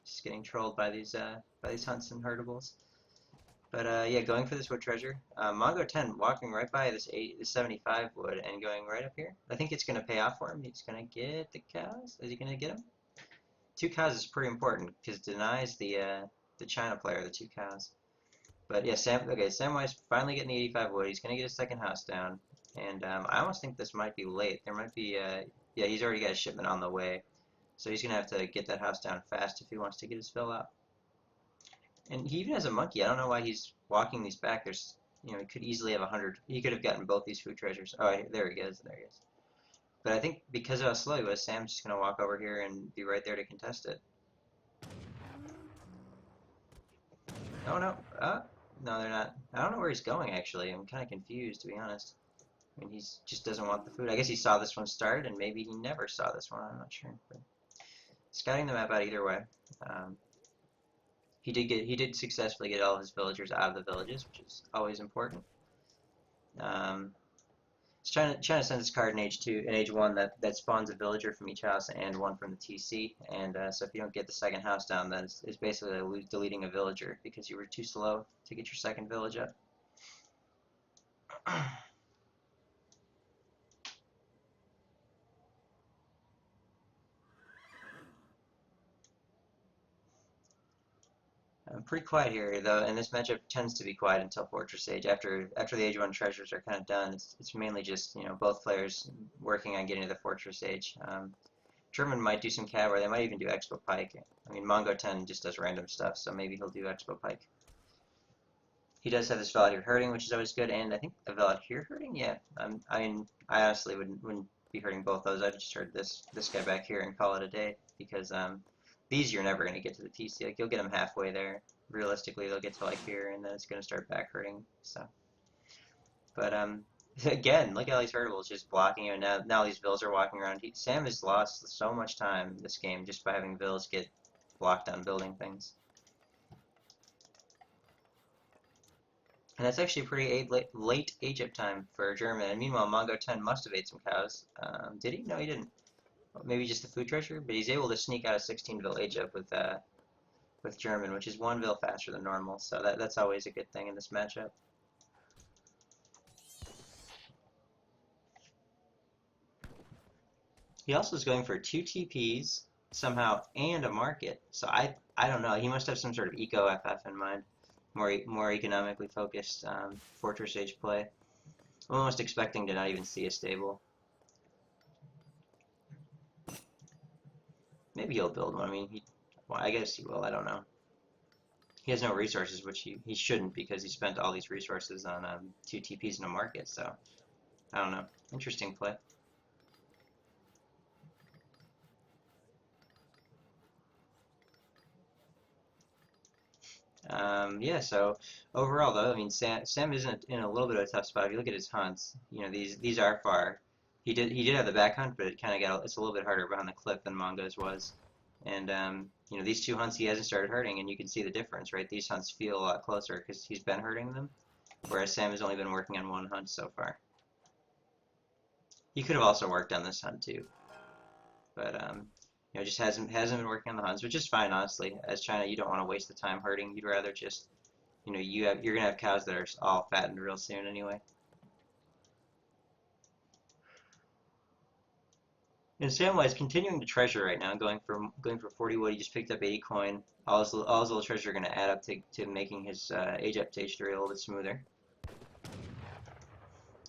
Just getting trolled by these hunts and herdables. But yeah, going for this wood treasure. mongo10 walking right by this 75 wood and going right up here. I think it's going to pay off for him. He's going to get the cows. Is he going to get them? 2 cows is pretty important because it denies the China player the 2 cows. But yeah, Samwise finally getting the 85 wood. He's going to get his second house down. And I almost think this might be late. There might be, yeah, he's already got a shipment on the way. So he's going to have to get that house down fast if he wants to get his fill out. And he even has a monkey. I don't know why he's walking these back. There's, he could easily have 100. He could have gotten both these food treasures. Oh, there he goes. There he is. But I think because of how slow he was, Sam's just going to walk over here and be right there to contest it. Oh, no. No, they're not. I don't know where he's going, actually. I'm kind of confused, to be honest. I mean, he just doesn't want the food. I guess he saw this one start, and maybe he never saw this one. I'm not sure. But scouting the map out either way. He did successfully get all of his villagers out of the villages, which is always important. He's trying to send his card in age 1 that spawns a villager from each house and 1 from the TC. And so if you don't get the second house down, then it's basically deleting a villager because you were too slow to get your second village up. Pretty quiet here, though, and this matchup tends to be quiet until Fortress Age. After the Age 1 treasures are kind of done, it's mainly just both players working on getting to the Fortress Age. German might do some cav, or they might even do Expo Pike. I mean, mongo10 just does random stuff, so maybe he'll do Expo Pike. He does have this Velvet here hurting, which is always good, and I think the Velvet here hurting, yeah. I mean, I honestly wouldn't be hurting both those. I'd just hurt this guy back here and call it a day, because these you're never going to get to the TC. Like, you'll get them halfway there. Realistically, they'll get to like here, and then it's going to start back hurting. So, but again, look at all these herdables just blocking you. And now these vills are walking around. Sam has lost so much time this game just by having vills get blocked on building things. And that's actually pretty late age-up time for German. And meanwhile, mongo10 must have ate some cows. Did he? No, he didn't. Maybe just the food treasure, but he's able to sneak out a 16 vil age-up with German, which is 1 vil faster than normal. So that's always a good thing in this matchup. He also is going for 2 TPs somehow and a market. So I don't know. He must have some sort of eco FF in mind. More economically focused Fortress Age play. I'm almost expecting to not even see a stable. Maybe he'll build one. I mean, well, I guess he will. I don't know. He has no resources, which he shouldn't because he spent all these resources on 2 TPs in a market. So I don't know. Interesting play. Yeah, so overall though, I mean, Sam is in a little bit of a tough spot. If you look at his hunts, these are far. He did have the back hunt, but it's a little bit harder behind the cliff than Mongo's was. And these 2 hunts he hasn't started hurting, and you can see the difference, right? These hunts feel a lot closer because he's been hurting them, whereas Sam has only been working on 1 hunt so far. He could have also worked on this hunt too, but just hasn't been working on the hunts, which is fine, honestly. As China, you don't want to waste the time hurting. You'd rather just, you're gonna have cows that are all fattened real soon anyway. And Samwise continuing to treasure right now, going for 40 wood. He just picked up 80 coin. All his little treasure are going to add up to making his age up to age 3 a little bit smoother.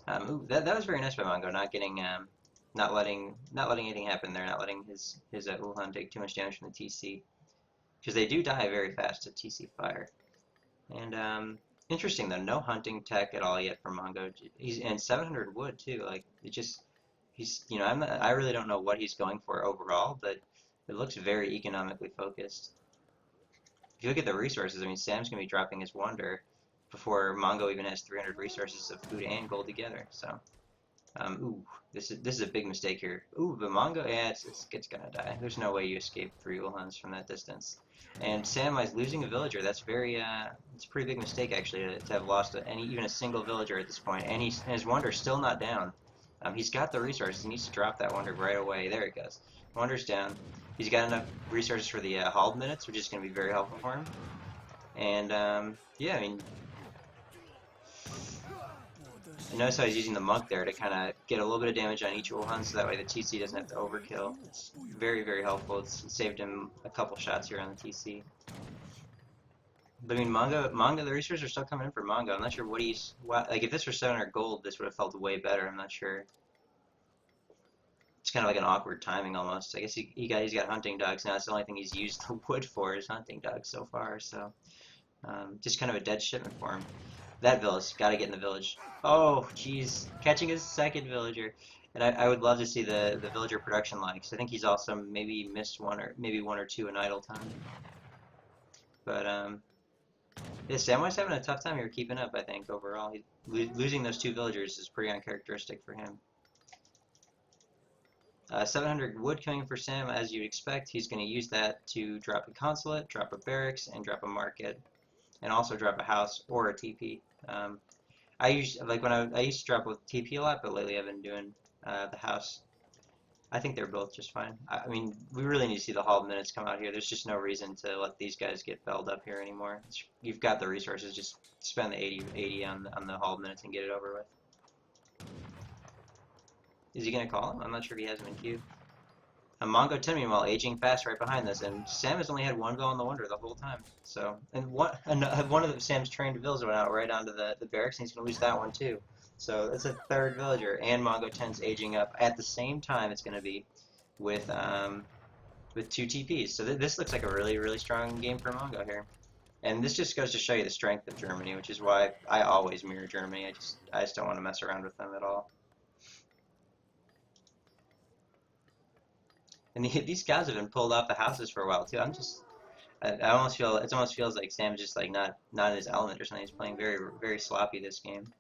Ooh, that was very nice by Mongo, not letting anything happen there, not letting his Wuhan take too much damage from the TC, because they do die very fast to TC fire. And interesting though, no hunting tech at all yet from Mongo. And 700 wood too. Like I really don't know what he's going for overall, but it looks very economically focused. If you look at the resources, I mean, Sam's going to be dropping his wonder before Mongo even has 300 resources of food and gold together. So, ooh, this is a big mistake here. Ooh, but Mongo, yeah, it's going to die. There's no way you escape 3 Wuhans from that distance. And Samwise losing a villager, that's it's a pretty big mistake actually to have lost even a single villager at this point. And his wonder's still not down. He's got the resources. He needs to drop that wonder right away. There it goes. Wander's down. He's got enough resources for the hauled minutes, which is going to be very helpful for him. And yeah, I mean, I notice how he's using the monk there to kind of get a little bit of damage on each Ulhan, so that way the TC doesn't have to overkill. It's very, very helpful. It saved him a couple shots here on the TC. But I mean, Mongo, the resources are still coming in for Mongo. I'm not sure like if this were 700 gold, this would have felt way better. I'm not sure. It's kind of like an awkward timing almost. I guess he's got hunting dogs now. It's the only thing he's used the wood for is hunting dogs so far. So just kind of a dead shipment for him. That village, got to get in the village. Oh, jeez, catching his second villager. And I would love to see the villager production line, because I think he's also maybe missed one or two in idle time. But yeah, Samwise having a tough time here keeping up. I think overall, losing those two villagers is pretty uncharacteristic for him. 700 wood coming for Sam, as you'd expect. He's going to use that to drop a consulate, drop a barracks, and drop a market, and also drop a house or a TP. I used to drop with TP a lot, but lately I've been doing the house. I think they're both just fine. I mean, we really need to see the hauled minutes come out here. There's just no reason to let these guys get belled up here anymore. You've got the resources. Just spend the 80 on the hauled minutes and get it over with. Is he going to call him? I'm not sure if he has him in queue. mongo10 meanwhile aging fast right behind this, and Sam has only had one vill on the Wonder the whole time. So, and one of Sam's trained vills went out right onto the barracks, and he's going to lose that one too. So that's a third villager, and mongo10's aging up at the same time. It's going to be with 2 TPs. So this looks like a really, really strong game for Mongo here. And this just goes to show you the strength of Germany, which is why I always mirror Germany. I just don't want to mess around with them at all. And these guys have been pulled off the houses for a while too. I almost feel it almost feels like Sam's just like not in his element or something. He's playing very, very sloppy this game.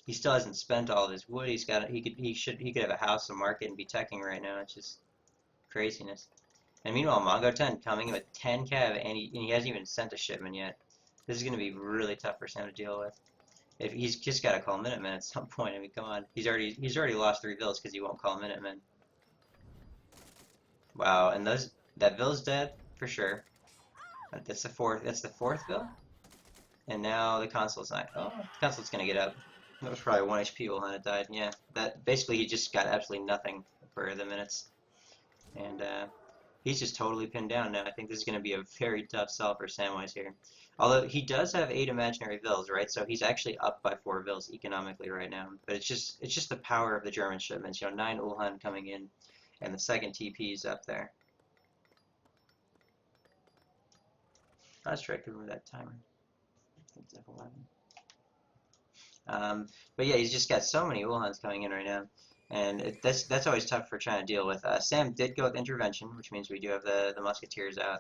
He still hasn't spent all of his wood. He could have a house, a market, and be teching right now. It's just craziness. And meanwhile, mongo10 coming in with 10 cav, and he hasn't even sent a shipment yet. This is going to be really tough for Sam to deal with. If he's just got to call Minutemen at some point. I mean, come on. He's already lost 3 vills because he won't call Minutemen. Wow, and that vill's dead for sure. That's the fourth vill. And now the consulate's not. Oh, the consulate's gonna get up. That was probably 1 HP when it died. Yeah, that basically he just got absolutely nothing for the minutes, and he's just totally pinned down now. I think this is gonna be a very tough sell for Samwise here. Although he does have 8 imaginary vills, right? So he's actually up by 4 vills economically right now. But it's just the power of the German shipments. You know, 9 Ulhan coming in. And the second TP is up there. Let's try to remove that timer. It's F11. But yeah, he's just got so many Ulhans coming in right now, and that's always tough for trying to deal with. Sam did go with intervention, which means we do have the musketeers out,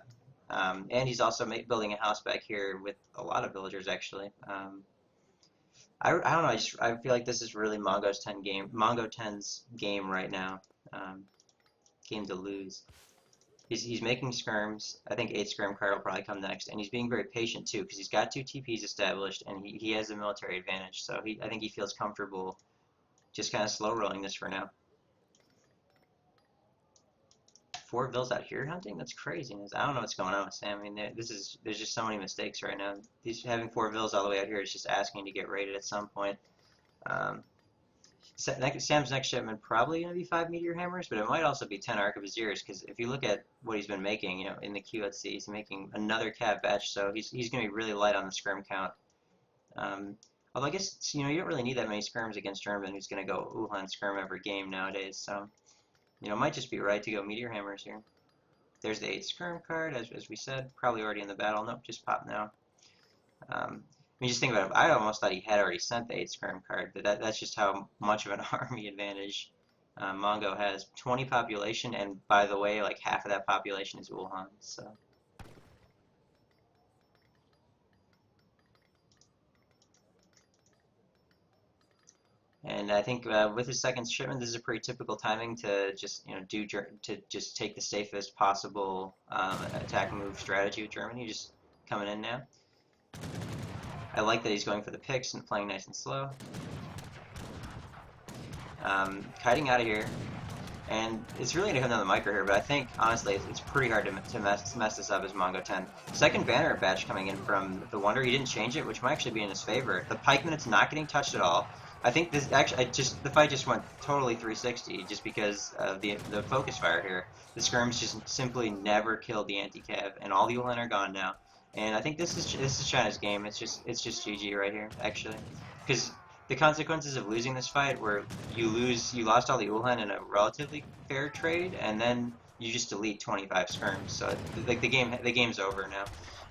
and he's also building a house back here with a lot of villagers actually. I don't know. I feel like this is really mongo10's game right now. Game to lose. He's making skirms. I think 8 skirm card will probably come next, and he's being very patient too because he's got 2 TPs established and he has a military advantage. So I think he feels comfortable just kind of slow rolling this for now. 4 vills out here hunting? That's craziness. I don't know what's going on with Sam. I mean, there's just so many mistakes right now. He's having 4 vills all the way out here is just asking to get raided at some point. Sam's next shipment probably going to be 5 meteor hammers, but it might also be 10 arquebusiers because if you look at what he's been making, you know, in the queue, let's see, he's making another cav batch, so he's going to be really light on the skirm count. Although I guess you don't really need that many skirms against German, who's going to go Ulhan skirm every game nowadays. So it might just be right to go meteor hammers here. There's the 8 skirm card, as we said, probably already in the battle. Nope, just pop now. I mean, just think about it. I almost thought he had already sent the 8 skirm card, but that's just how much of an army advantage Mongo has. 20 population, and by the way, like half of that population is Ulhan. So. And I think with his second shipment, this is a pretty typical timing to just just take the safest possible attack move strategy with Germany. Just coming in now. I like that he's going for the picks and playing nice and slow. Kiting out of here, And it's really gonna come down to the micro here, but I think honestly it's pretty hard to mess this up as mongo10. Second banner batch coming in from the Wonder. He didn't change it, which might actually be in his favor. The pikeman, it's not getting touched at all. I think this actually, the fight just went totally 360 just because of the focus fire here. The skirms just simply never killed the anti-cav, and all the Ulan are gone now. And I think this is China's game. It's just GG right here, actually, because the consequences of losing this fight were you lost all the Ulan in a relatively fair trade, and then you just delete 25 skirms. So like the game's over now,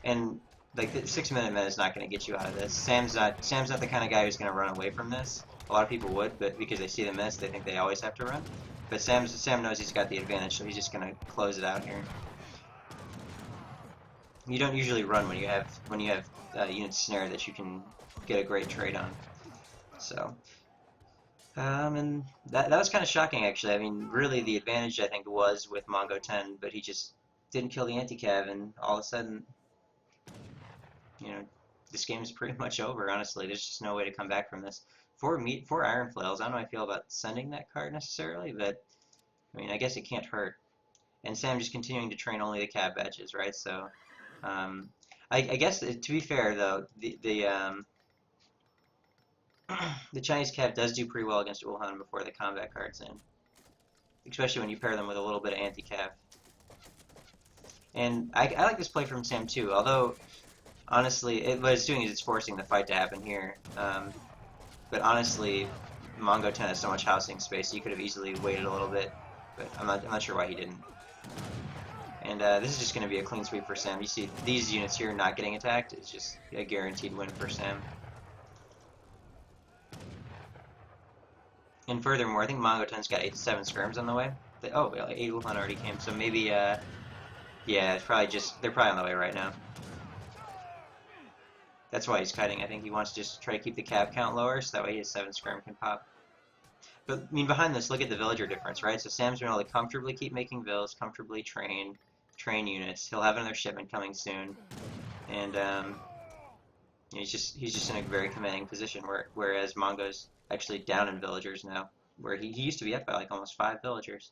and like the 6 minute is not going to get you out of this. Sam's not the kind of guy who's going to run away from this. A lot of people would, but because they see the minutes, they think they always have to run. But Sam knows he's got the advantage, so he's just going to close it out here. You don't usually run when you have units snared that you can get a great trade on. So, and that was kind of shocking, actually. I mean, really, the advantage, I think, was with mongo10, but he just didn't kill the anti-cav, and all of a sudden, you know, this game's pretty much over, honestly. There's just no way to come back from this. 4 Iron Flails, I don't know how I feel about sending that card necessarily, but, I mean, I guess it can't hurt. And Sam just continuing to train only the cav batches, right? So, I guess, to be fair, though, the Chinese cav does do pretty well against Ulhan before the combat card's in, especially when you pair them with a little bit of anti-cav. And I like this play from Sam too, although honestly, what it's doing is it's forcing the fight to happen here. But honestly, mongo10 has so much housing space, he could have easily waited a little bit, but I'm not sure why he didn't. And this is just going to be a clean sweep for Sam. You see these units here not getting attacked, it's just a guaranteed win for Sam. And furthermore, I think mongo10's got 8 to 7 skirms on the way. Oh, 8 Wuhan already came, so maybe, yeah, it's probably they're probably on the way right now. That's why he's kiting. I think he wants to just try to keep the cav count lower, so that way his 7 skirm can pop. But, I mean, behind this, look at the villager difference, right? So Sam's been able to comfortably keep making vills, comfortably train units. He'll have another shipment coming soon. And, he's just in a very commanding position, whereas Mongo's actually down in villagers now, where he used to be up by like almost 5 villagers.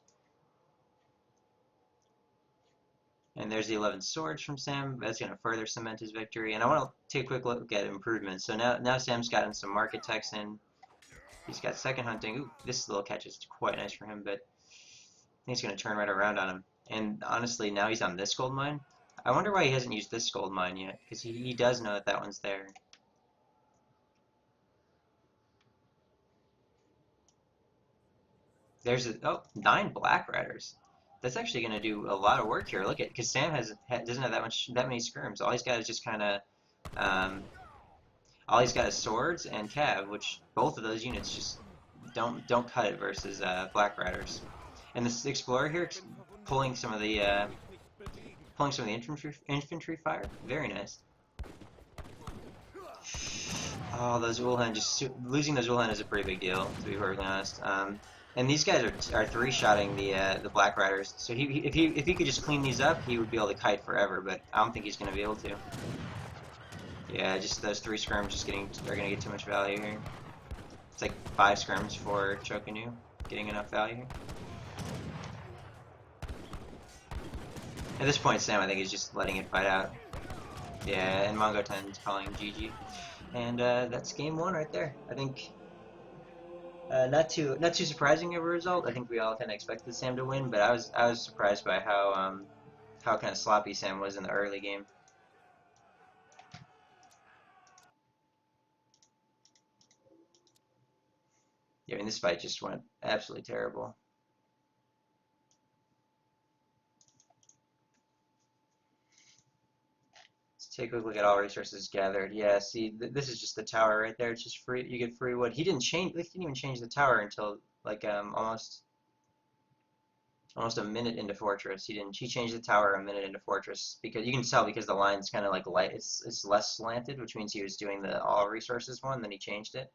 And there's the 11 swords from Sam. That's going to further cement his victory. And I want to take a quick look at improvements. So now Sam's gotten some market techs in. He's got second hunting. Ooh, this little catch is quite nice for him, but I think he's going to turn right around on him. And honestly, now he's on this gold mine. I wonder why he hasn't used this gold mine yet, because he does know that one's there. There's 9 Black Riders. That's actually going to do a lot of work here. Look at, because Sam doesn't have that many skirms. All he's got is just kind of, all he's got is swords and cav, which both of those units just don't cut it versus Black Riders. And this Explorer here pulling some of the infantry fire. Very nice. Oh, those Ulhan, losing those Ulhan is a pretty big deal, to be perfectly honest. And these guys are 3-shotting the Black Riders. So if he could just clean these up, he would be able to kite forever. But I don't think he's going to be able to. Yeah, just those 3 skirms are going to get too much value here. It's like 5 skirms for Chokanu getting enough value here. At this point, Sam, I think, is just letting it fight out. Yeah, and mongo10 is calling GG. And that's game 1 right there. I think not too surprising of a result. I think we all kind of expected Sam to win, but I was surprised by how kind of sloppy Sam was in the early game. Yeah, I mean, this fight just went absolutely terrible. Take a look at all resources gathered. Yeah, see, this is just the tower right there. It's just free. You get free wood. He didn't even change the tower until like almost a minute into fortress. He changed the tower a minute into fortress because you can tell because the line's kind of like light. It's less slanted, which means he was doing the all resources one. Then he changed it.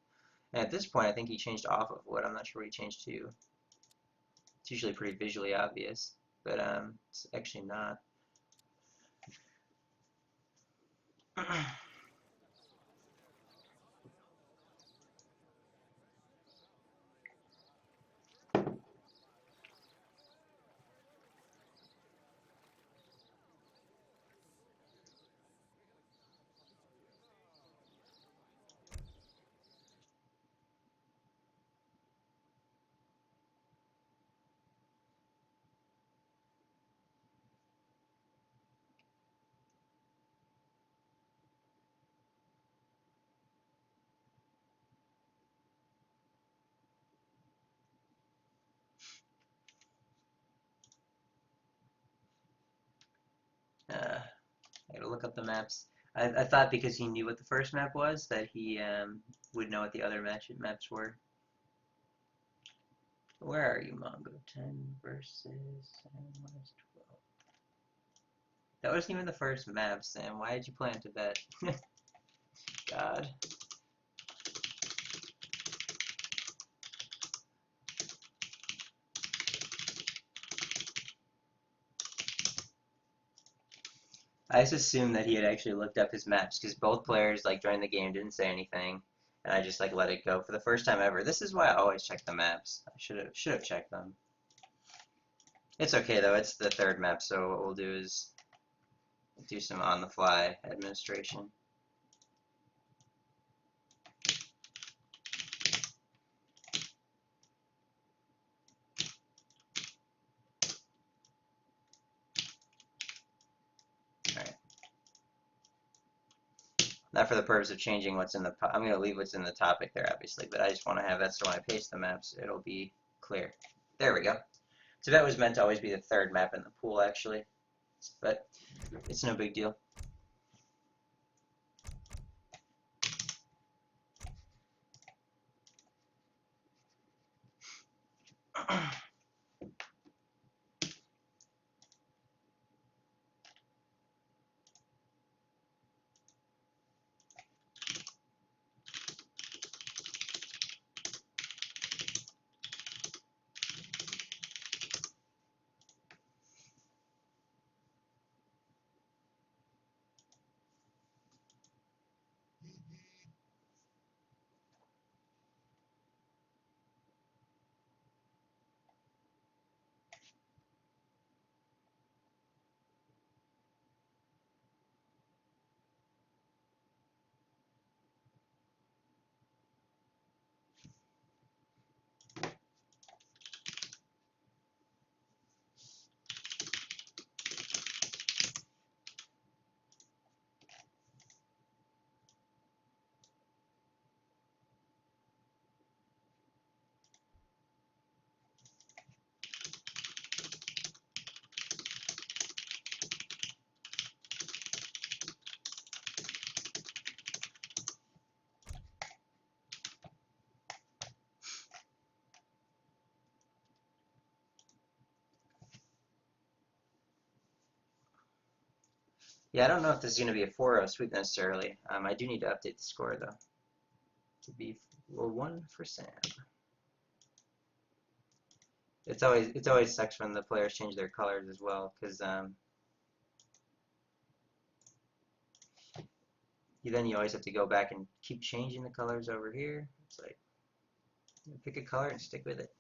And at this point, I think he changed off of wood. I'm not sure what he changed to. It's usually pretty visually obvious, but it's actually not. look up the maps. I thought because he knew what the first map was that he would know what the other maps were. Where are you, mongo10 versus Samwise12? That wasn't even the first map, Sam. Why did you play in Tibet? God. I just assumed that he had actually looked up his maps because both players like during the game didn't say anything, and I just like let it go for the first time ever. This is why I always check the maps. I should have checked them. It's okay though. It's the third map, so what we'll do is do some on-the-fly administration. Alright. Not for the purpose of changing what's in the... I'm going to leave what's in the topic there, obviously, but I just want to have that so when I paste the maps, it'll be clear. There we go. Tibet was meant to always be the third map in the pool, actually, but it's no big deal. Yeah, I don't know if this is going to be a 4-0 sweep necessarily. I do need to update the score, though, to be 1 for Sam. It always sucks when the players change their colors as well, because you always have to go back and keep changing the colors over here. It's like, pick a color and stick with it.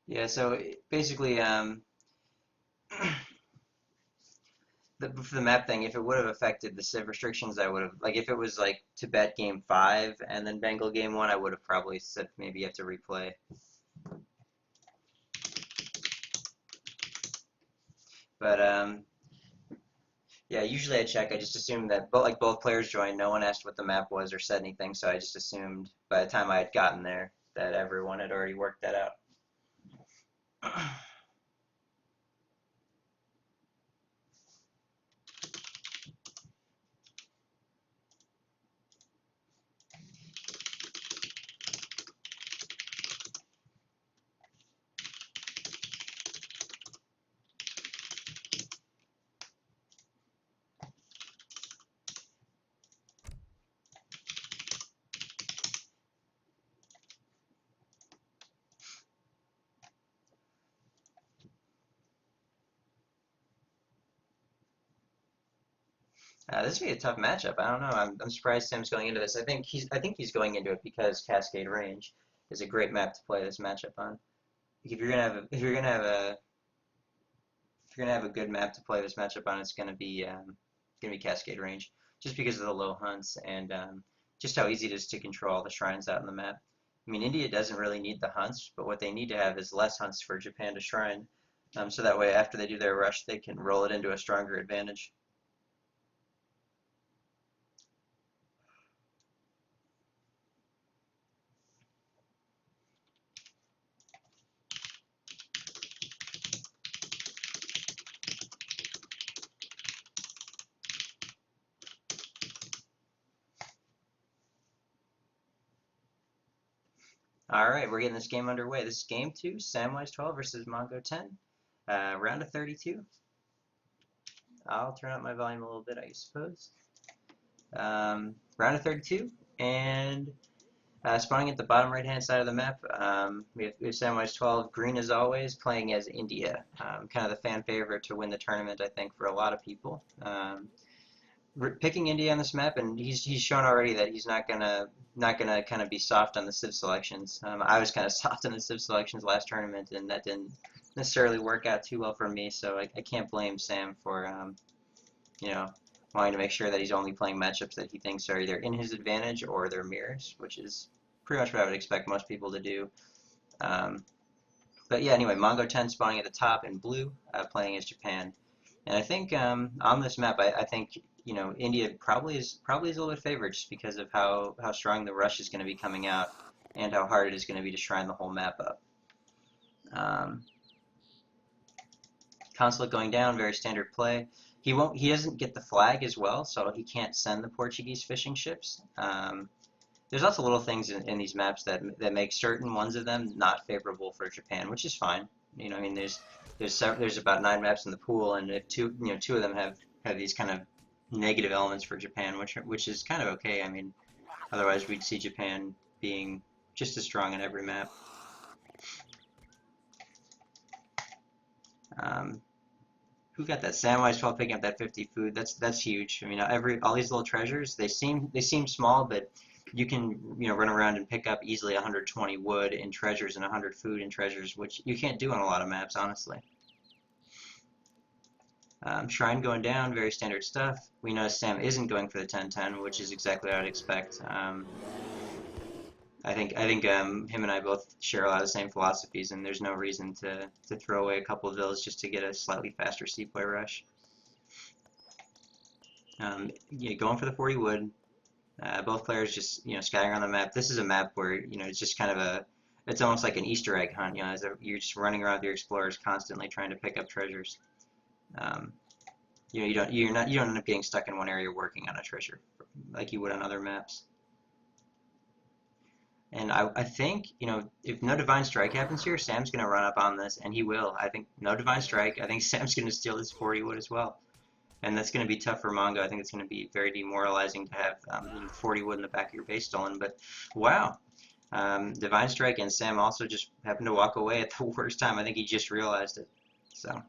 Yeah, so basically, for the map thing, if it would have affected the civ restrictions, I would have, like, if it was like Tibet game 5 and then Bengal game 1, I would have probably said maybe you have to replay. But yeah, usually I check. I just assumed that both players joined. No one asked what the map was or said anything, so I just assumed by the time I had gotten there that everyone had already worked that out. This would be a tough matchup. I don't know. I'm surprised Sam's going into this. I think he's going into it because Cascade Range is a great map to play this matchup on. If you're gonna have a good map to play this matchup on, it's gonna be Cascade Range, just because of the low hunts and just how easy it is to control the shrines out in the map. I mean, India doesn't really need the hunts, but what they need to have is less hunts for Japan to shrine, so that way after they do their rush, they can roll it into a stronger advantage. All right, we're getting this game underway. This is game two, Samwise12 versus mongo10, round of 32. I'll turn up my volume a little bit, I suppose. Round of 32, and spawning at the bottom right-hand side of the map, we have Samwise12, green as always, playing as India. Kind of the fan favorite to win the tournament, I think, for a lot of people. Picking India on this map, and he's shown already that he's not gonna kind of be soft on the civ selections. I was kind of soft on the civ selections last tournament, and that didn't necessarily work out too well for me. So I can't blame Sam for you know wanting to make sure that he's only playing matchups that he thinks are either in his advantage or they're mirrors, which is pretty much what I would expect most people to do. Um, but yeah, anyway, mongo10 spawning at the top in blue, playing as Japan. And I think on this map, I think India probably is a little bit favored just because of how strong the rush is going to be coming out and how hard it is going to be to shrine the whole map up. Um, Consulate going down, very standard play. He doesn't get the flag as well, so he can't send the Portuguese fishing ships. There's lots of little things in these maps that make certain ones of them not favorable for Japan, which is fine. I mean, there's about 9 maps in the pool, and if two of them have these kind of negative elements for Japan, which is kind of okay. I mean, otherwise we'd see Japan being just as strong in every map. Um, who got that? Samwise12 picking up that 50 food. That's huge. I mean, all these little treasures, they seem small, but you can run around and pick up easily 120 wood in treasures and 100 food in treasures, which you can't do on a lot of maps, honestly. Shrine going down, very standard stuff. We know Sam isn't going for the 10-10, which is exactly what I'd expect. I think him and I both share a lot of the same philosophies, and there's no reason to throw away a couple of villas just to get a slightly faster seaplay rush. Going for the 40 wood. Both players just scattering on the map. This is a map where it's just kind of it's almost like an Easter egg hunt. You're just running around with your explorers constantly trying to pick up treasures. You don't end up getting stuck in one area working on a treasure like you would on other maps. And I think, if no Divine Strike happens here, Sam's going to run up on this, and he will. I think no Divine Strike. I think Sam's going to steal this 40 wood as well. And that's going to be tough for Mongo. I think it's going to be very demoralizing to have 40 wood in the back of your base stolen. But, wow. Divine Strike, and Sam also just happened to walk away at the worst time. I think he just realized it. So,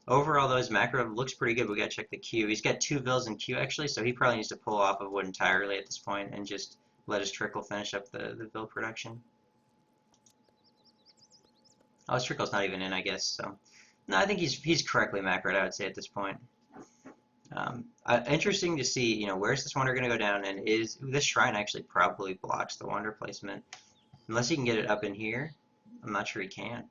overall, though, his macro looks pretty good. We got to check the queue. He's got 2 vills in queue, actually, so he probably needs to pull off of wood entirely at this point and just let his trickle finish up the vill production. Oh, his trickle's not even in, I guess, so. No, I think he's correctly macroed, I would say, at this point. Interesting to see, where's this wonder going to go down, and this shrine actually probably blocks the wonder placement. Unless he can get it up in here, I'm not sure he can.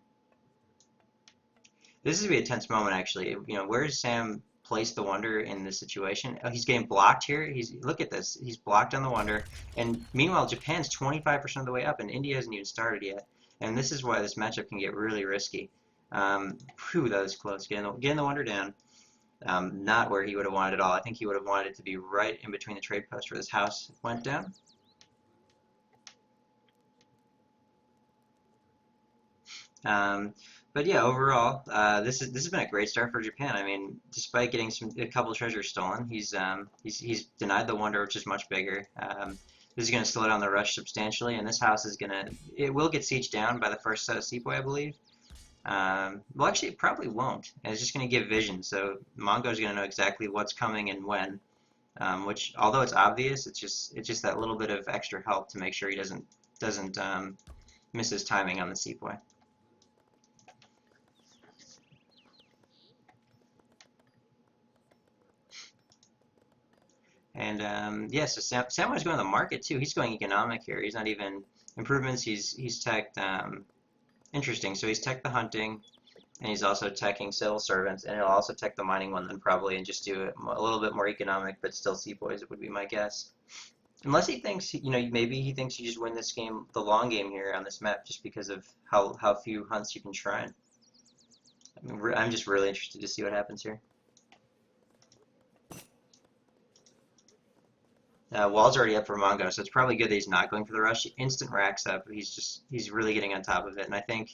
This is going to be a tense moment, actually. Where does Sam place the wonder in this situation? Oh, he's getting blocked here. Look at this. He's blocked on the wonder, and meanwhile, Japan's 25% of the way up, and India hasn't even started yet. And this is why this matchup can get really risky. Phew, that was close. Getting the wonder down. Not where he would have wanted it all. I think he would have wanted it to be right in between the trade post where this house went down. But yeah, overall, this has been a great start for Japan. I mean, despite getting a couple of treasures stolen, he's denied the wonder, which is much bigger. This is going to slow down the rush substantially, and this house it will get sieged down by the first set of Sepoy, I believe. Well, actually, it probably won't. And it's just going to give vision, so Mongo's going to know exactly what's coming and when. Which, although it's obvious, it's just that little bit of extra help to make sure he doesn't miss his timing on the sepoy. And yeah, so Samwise going to the market too. He's going economic here. He's not even improvements. He's teched interesting. So he's teched the hunting, and he's also teching civil servants, and he'll also tech the mining one then probably, and just do it a little bit more economic, but still sepoys would be my guess. Unless he thinks, maybe he thinks you just win this game, the long game here on this map, just because of how few hunts you can shrine. I mean, I'm just really interested to see what happens here. Wall's already up for Mongo, so it's probably good that he's not going for the rush. Instant racks up. He's really getting on top of it, and I think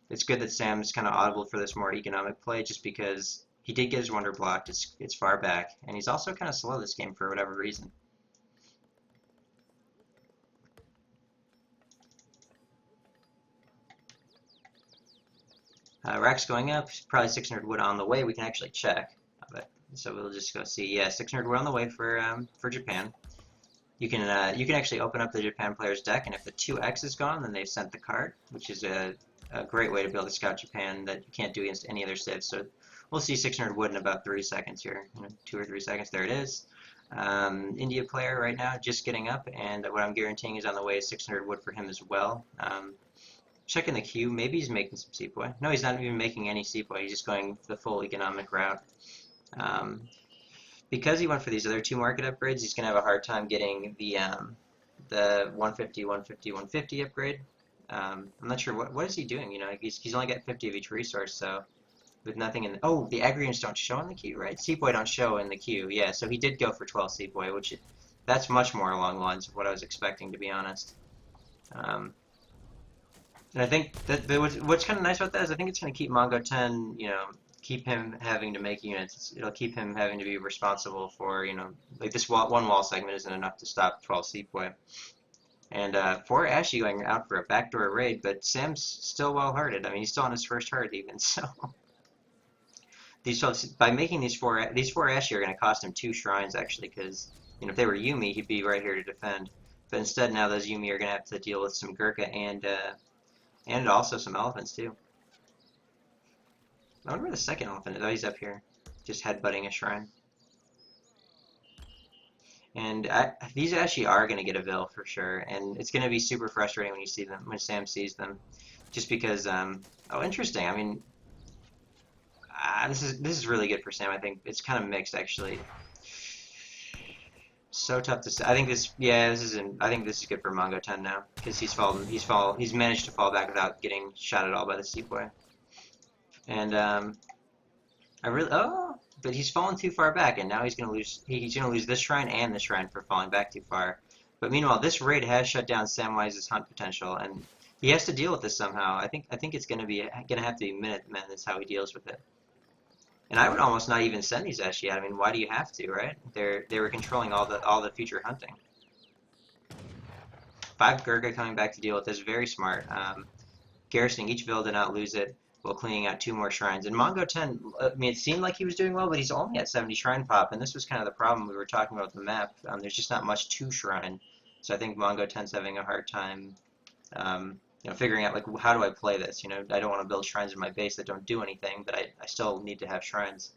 it's good that Sam's kind of audible for this more economic play, just because he did get his wonder blocked. It's far back, and he's also kind of slow this game for whatever reason. Rack's going up. Probably 600 wood on the way. We can actually check, but so we'll just go see. Yeah, 600 wood on the way for Japan. You can actually open up the Japan player's deck, and if the 2x is gone, then they've sent the card, which is a great way to be able to scout Japan that you can't do against any other civs. So we'll see 600 wood in about 3 seconds here, 2 or 3 seconds. There it is. India player right now just getting up, and what I'm guaranteeing is on the way is 600 wood for him as well. Checking the queue, maybe he's making some sepoy. No, he's not even making any sepoy. He's just going the full economic route. Because he went for these other 2 market upgrades, he's going to have a hard time getting the 150, 150, 150 upgrade. I'm not sure what is he doing. He's only got 50 of each resource, so with nothing in the, oh, the aggregates don't show in the queue, right? Sepoy don't show in the queue. Yeah, so he did go for 12 sepoy, that's much more along the lines of what I was expecting, to be honest. And I think that what's kind of nice about that is I think it's going to keep mongo10, keep him having to make units. It'll keep him having to be responsible for, like this one wall segment isn't enough to stop 12 sepoy. And for Ashy going out for a backdoor raid, but Sam's still well hearted. I mean, he's still on his first heart even, so. By making these four Ashy are going to cost him 2 shrines actually, because if they were Yumi, he'd be right here to defend. But instead now those Yumi are going to have to deal with some Gurkha and also some elephants too. I wonder where the second elephant is. Oh, he's up here, just headbutting a shrine. And these actually are going to get a Vil for sure, and it's going to be super frustrating when you see them, when Sam sees them, just because. Oh, interesting. I mean, this is really good for Sam. I think it's kind of mixed actually. So tough to say. I think this, yeah, I think this is good for mongo10 now because he's managed to fall back without getting shot at all by the sepoy. And but he's fallen too far back, and now he's gonna lose this shrine and this shrine for falling back too far. But meanwhile, this raid has shut down Samwise's hunt potential, and he has to deal with this somehow. I think it's gonna have to be Minutemen. That's how he deals with it. And I would almost not even send these Esh yet. I mean, why do you have to, right? They were controlling all the future hunting. 5 Gurkha coming back to deal with this, very smart. Garrisoning each Vil to not lose it, while cleaning out 2 more shrines. And mongo10, I mean, it seemed like he was doing well, but he's only at 70 shrine pop, and this was kind of the problem we were talking about with the map. There's just not much to shrine, so I think mongo10's having a hard time, figuring out, like, how do I play this? I don't want to build shrines in my base that don't do anything, but I still need to have shrines.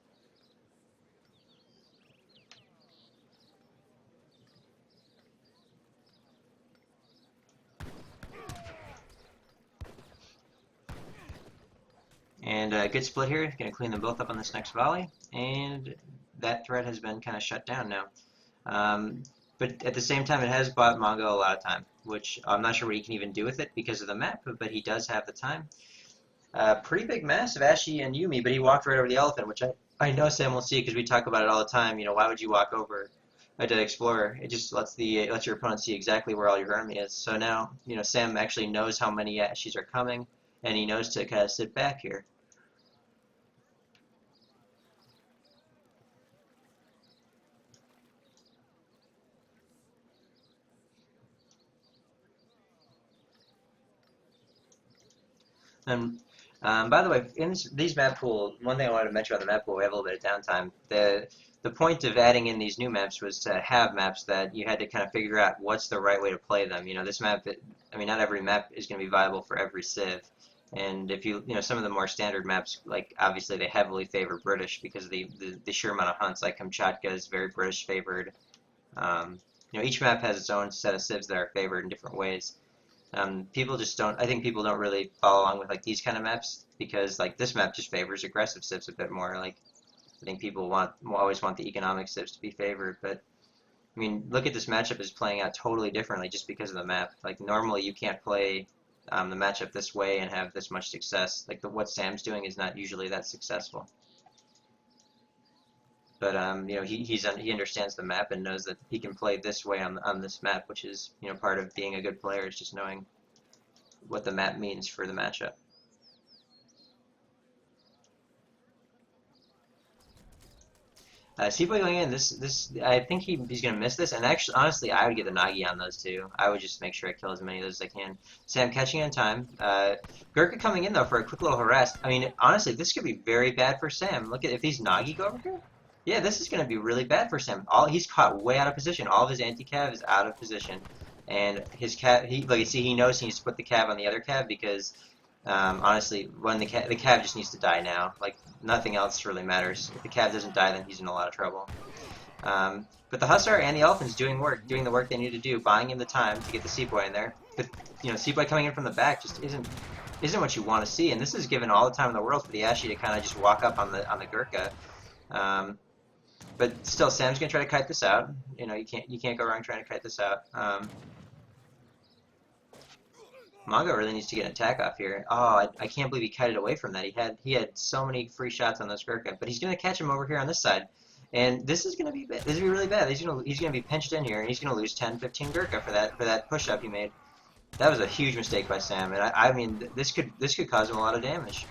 And a good split here, going to clean them both up on this next volley, and that threat has been kind of shut down now. But at the same time, it has bought Mongo a lot of time, which I'm not sure what he can even do with it because of the map, but he does have the time. Pretty big mess of Ashy and Yumi, but he walked right over the elephant, which I know Sam will see because we talk about it all the time. Why would you walk over a dead explorer? It just lets your opponent see exactly where all your army is. So now, Sam actually knows how many Ashies are coming, and he knows to kind of sit back here. And By the way, in these map pool, one thing I wanted to mention about the map pool, we have a little bit of downtime. The point of adding in these new maps was to have maps that you had to kind of figure out what's the right way to play them. You know, this map, I mean, not every map is going to be viable for every civ. And if you know, some of the more standard maps, like obviously they heavily favor British because of the sheer amount of hunts, like Kamchatka is very British favored. You know, each map has its own set of civs that are favored in different ways. People just don't. I think people don't really follow along with like these kind of maps because like this map just favors aggressive civs a bit more. Like I think people always want the economic civs to be favored, but I mean, look at this matchup is playing out totally differently just because of the map. Like normally you can't play the matchup this way and have this much success. Like what Sam's doing is not usually that successful. But you know, he understands the map and knows that he can play this way on this map, which is you know part of being a good player is just knowing what the map means for the matchup. Seaboy going in, I think he's gonna miss this, and actually, honestly, I would get the Nagi on those two. I would just make sure I kill as many of those as I can. Sam catching it in time. Gurkha coming in though for a quick little harass. I mean, honestly, this could be very bad for Sam. Look at if these Nagi go over here. Yeah, this is gonna be really bad for Sam. He's caught way out of position. All of his anti-cav is out of position, and his cav. Like you see, he knows he needs to put the cav on the other cav because honestly, when the cav just needs to die now. Like nothing else really matters. If the cav doesn't die, then he's in a lot of trouble. But the Hussar and the Elephant's doing the work they need to do, buying him the time to get the Seaboy in there. But you know, Seaboy coming in from the back just isn't what you want to see. And this is given all the time in the world for the Ashi to kind of just walk up on the Gurkha. But still, Sam's gonna try to kite this out. You know, you can't go wrong trying to kite this out. Mongo really needs to get an attack off here. Oh, I can't believe he kited away from that. He had so many free shots on those Gurkha, but he's gonna catch him over here on this side, and this is gonna be really bad. He's gonna be pinched in here, and he's gonna lose 10, 15 Gurkha for that push up he made. That was a huge mistake by Sam, and I mean this could cause him a lot of damage.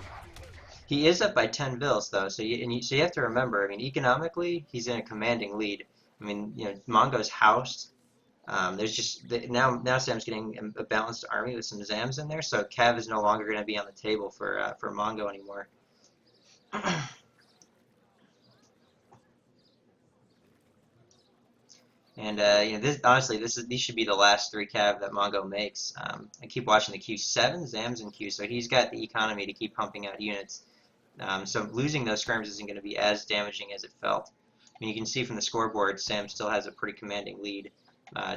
He is up by 10 bills though, so you have to remember. I mean, economically, he's in a commanding lead. I mean, you know, Mongo's housed. There's just now Sam's getting a balanced army with some Zams in there, so Cav is no longer going to be on the table for Mongo anymore. And you know, honestly, these should be the last 3 Cav that Mongo makes. I keep watching the queue, 7 Zams in queue, so he's got the economy to keep pumping out units. So losing those scrims isn't going to be as damaging as it felt. I mean, you can see from the scoreboard, Sam still has a pretty commanding lead.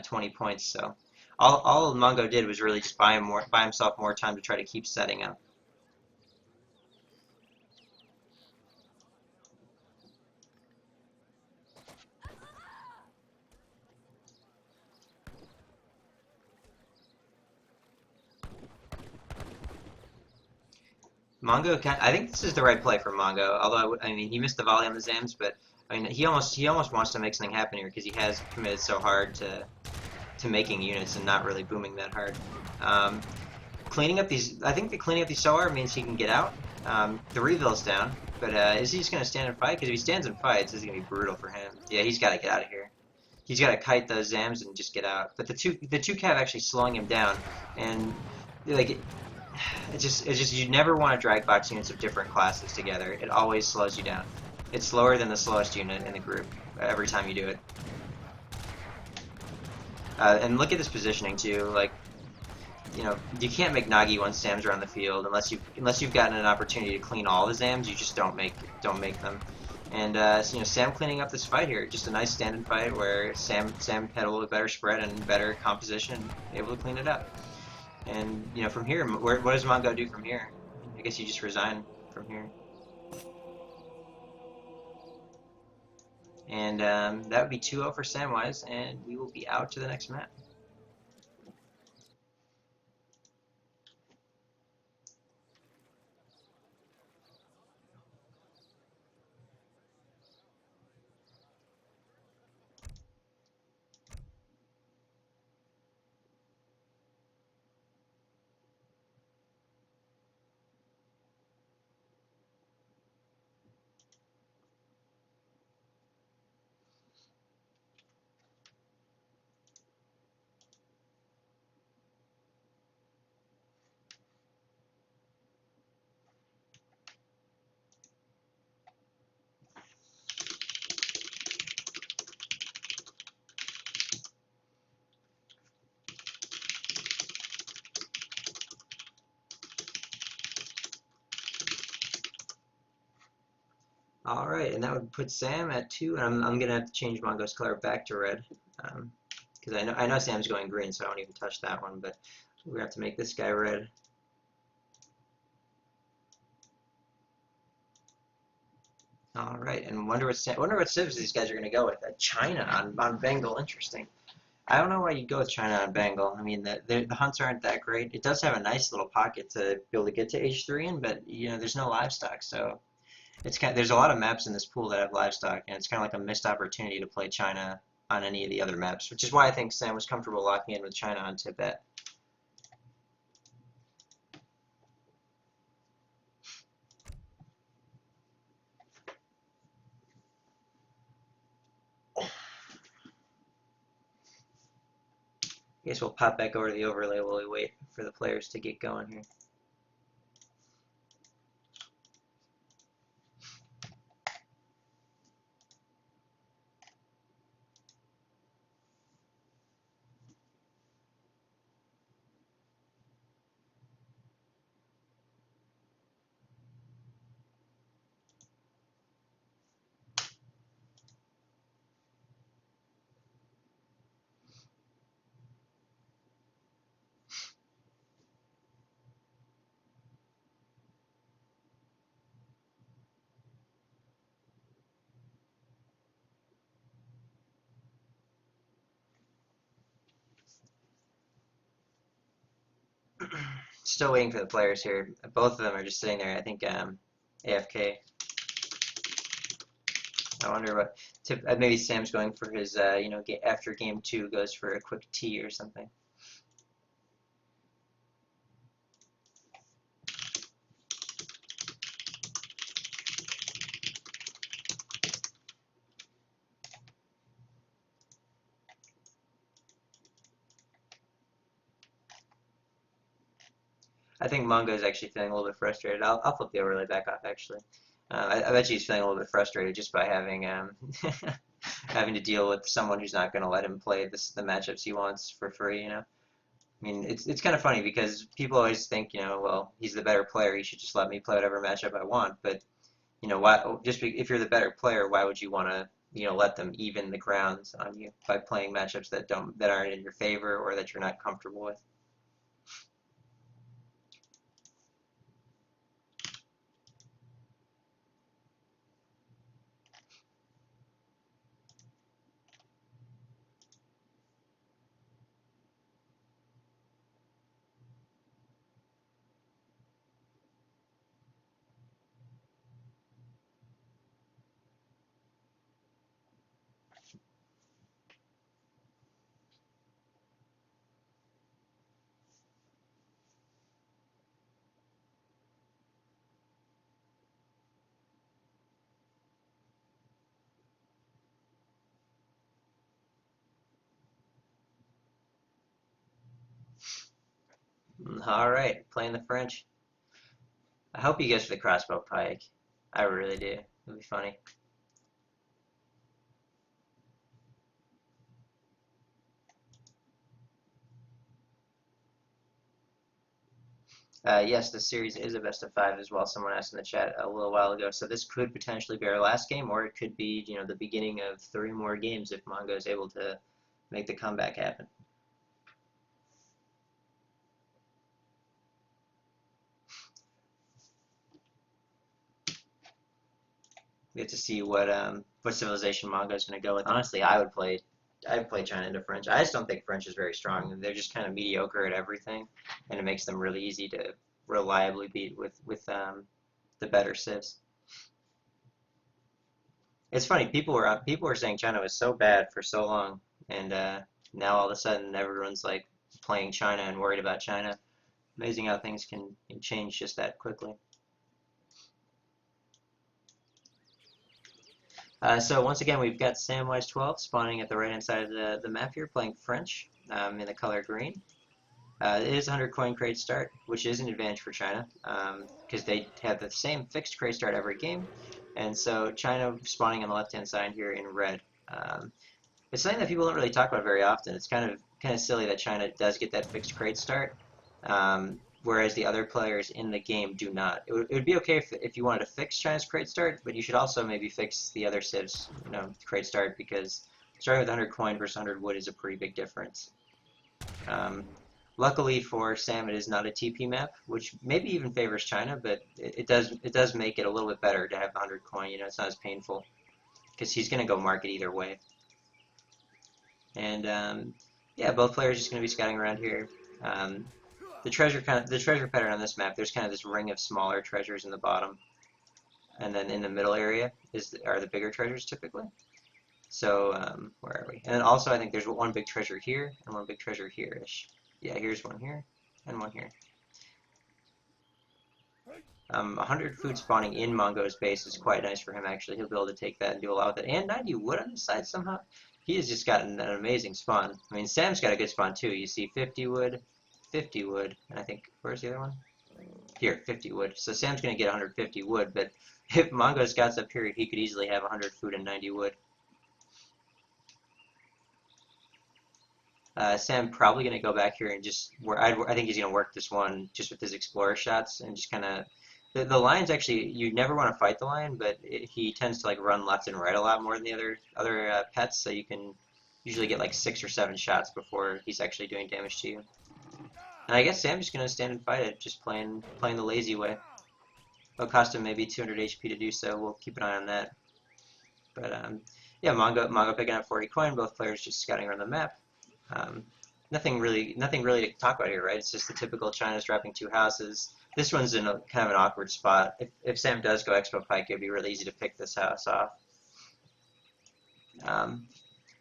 20 points. So all Mongo did was really just buy himself more time to try to keep setting up. I think this is the right play for Mongo. Although I mean, he missed the volley on the Zams, but I mean, he almost wants to make something happen here because he has committed so hard to making units and not really booming that hard. Cleaning up these, I think the cleaning up these Soar means he can get out. The reveal's down, but is he just going to stand and fight? Because if he stands and fights, this is going to be brutal for him. Yeah, he's got to get out of here. He's got to kite those Zams and just get out. But the two cav actually slowing him down, and like it's just you never want to drag box units of different classes together. It always slows you down. It's slower than the slowest unit in the group every time you do it. And look at this positioning too. Like, you know, you can't make Nagi once Zams are on the field unless you've gotten an opportunity to clean all the Zams. You just don't make them. And so, you know, Sam cleaning up this fight here, just a nice stand-in fight where Sam had a little bit better spread and better composition, able to clean it up. And you know, from here, what does Mongo do from here? I guess you just resign from here. And that would be 2-0 for Samwise, and we will be out to the next map. All right, and that would put Sam at 2, and I'm gonna have to change Mongo's color back to red, because I know Sam's going green, so I won't even touch that one. But we're gonna have to make this guy red. All right, and wonder what civs these guys are gonna go with. China on Bengal, interesting. I don't know why you'd go with China on Bengal. I mean, the hunts aren't that great. It does have a nice little pocket to be able to get to H3 in, but there's no livestock, so there's a lot of maps in this pool that have livestock, and it's kind of like a missed opportunity to play China on any of the other maps, which is why I think Sam was comfortable locking in with China on Tibet. I guess we'll pop back over to the overlay while we wait for the players to get going here. Still waiting for the players here. Both of them are just sitting there. I think AFK. I wonder what. Maybe Sam's going for his, after game 2 goes for a quick tea or something. I think Mongo is actually feeling a little bit frustrated. I'll flip the overlay back off actually. I bet he's feeling a little bit frustrated just by having having to deal with someone who's not going to let him play the matchups he wants for free. I mean, it's kind of funny because people always think, well, he's the better player. He should just let me play whatever matchup I want. But why? If you're the better player, why would you want to, let them even the grounds on you by playing matchups that aren't in your favor or that you're not comfortable with? All right, playing the French. I hope he goes for the crossbow pike. I really do. It'll be funny. Yes, the series is a best of 5 as well. Someone asked in the chat a little while ago. So this could potentially be our last game, or it could be, the beginning of 3 more games if Mongo is able to make the comeback happen. We have to see what civilization Mongo is going to go with. Honestly, I'd play China into French. I just don't think French is very strong. They're just kind of mediocre at everything, and it makes them really easy to reliably beat with the better civs. It's funny. People were saying China was so bad for so long, and now all of a sudden everyone's like playing China and worried about China. Amazing how things can change just that quickly. So once again, we've got Samwise12 spawning at the right-hand side of the map here, playing French in the color green. It is 100 coin crate start, which is an advantage for China because they have the same fixed crate start every game, and so China spawning on the left-hand side here in red. It's something that people don't really talk about very often. It's kind of silly that China does get that fixed crate start. whereas the other players in the game do not. It would be okay if you wanted to fix China's crate start, but you should also maybe fix the other civs, crate start, because starting with 100 coin versus 100 wood is a pretty big difference. Luckily for Sam, it is not a TP map, which maybe even favors China, but it does make it a little bit better to have 100 coin. It's not as painful because he's going to go market either way. And yeah, both players just going to be scouting around here. The treasure pattern on this map, there's kind of this ring of smaller treasures in the bottom, and then in the middle area are the bigger treasures typically. So where are we? And then also I think there's one big treasure here and one big treasure here-ish. Yeah, here's one here and one here. 100 food spawning in Mongo's base is quite nice for him actually. He'll be able to take that and do a lot with it. And 90 wood on the side somehow. He has just gotten an amazing spawn. I mean, Sam's got a good spawn too. You see 50 wood, 50 wood, and I think, where's the other one? Here, 50 wood. So Sam's going to get 150 wood, but if Mongo scouts up here, he could easily have 100 food and 90 wood. Sam probably going to go back here and just I think he's going to work this one just with his explorer shots and just kind of the lion's actually, you never want to fight the lion, but he tends to like run left and right a lot more than the other pets, so you can usually get like 6 or 7 shots before he's actually doing damage to you. And I guess Sam's just going to stand and fight it, just playing the lazy way. It'll cost him maybe 200 HP to do so. We'll keep an eye on that. But yeah, Mongo picking up 40 coin. Both players just scouting around the map. Nothing really to talk about here, right? It's just the typical China's dropping 2 houses. This one's in kind of an awkward spot. If Sam does go Expo Pike, it'd be really easy to pick this house off.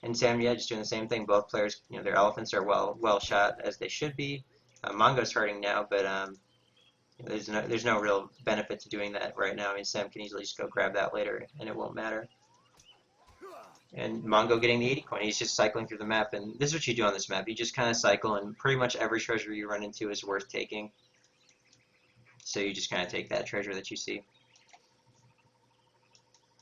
And Sam, yeah, just doing the same thing. Both players, their elephants are well shot as they should be. Mongo's hurting now, but there's no real benefit to doing that right now. I mean, Sam can easily just go grab that later, and it won't matter. And Mongo getting the 80 coin. He's just cycling through the map, and this is what you do on this map. You just kind of cycle, and pretty much every treasure you run into is worth taking. So you just kind of take that treasure that you see.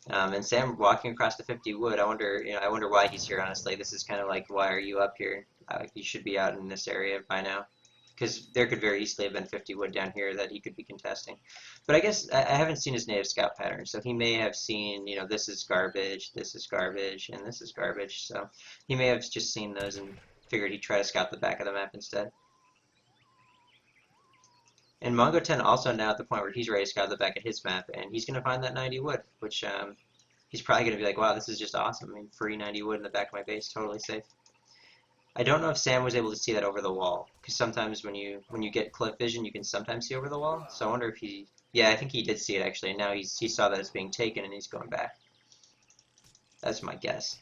And Sam walking across the 50 wood. I wonder why he's here. Honestly, this is kind of like, why are you up here? You should be out in this area by now, because there could very easily have been 50 wood down here that he could be contesting. But I guess I haven't seen his native scout pattern, so he may have seen, this is garbage, and this is garbage. So he may have just seen those and figured he'd try to scout the back of the map instead. And mongo10 also now at the point where he's ready to scout the back of his map, and he's going to find that 90 wood, which he's probably going to be like, wow, this is just awesome. I mean, free 90 wood in the back of my base, totally safe. I don't know if Sam was able to see that over the wall, because sometimes when you get cliff vision, you can sometimes see over the wall. So I wonder if yeah, I think he did see it actually, and now he saw that it's being taken, and he's going back. That's my guess.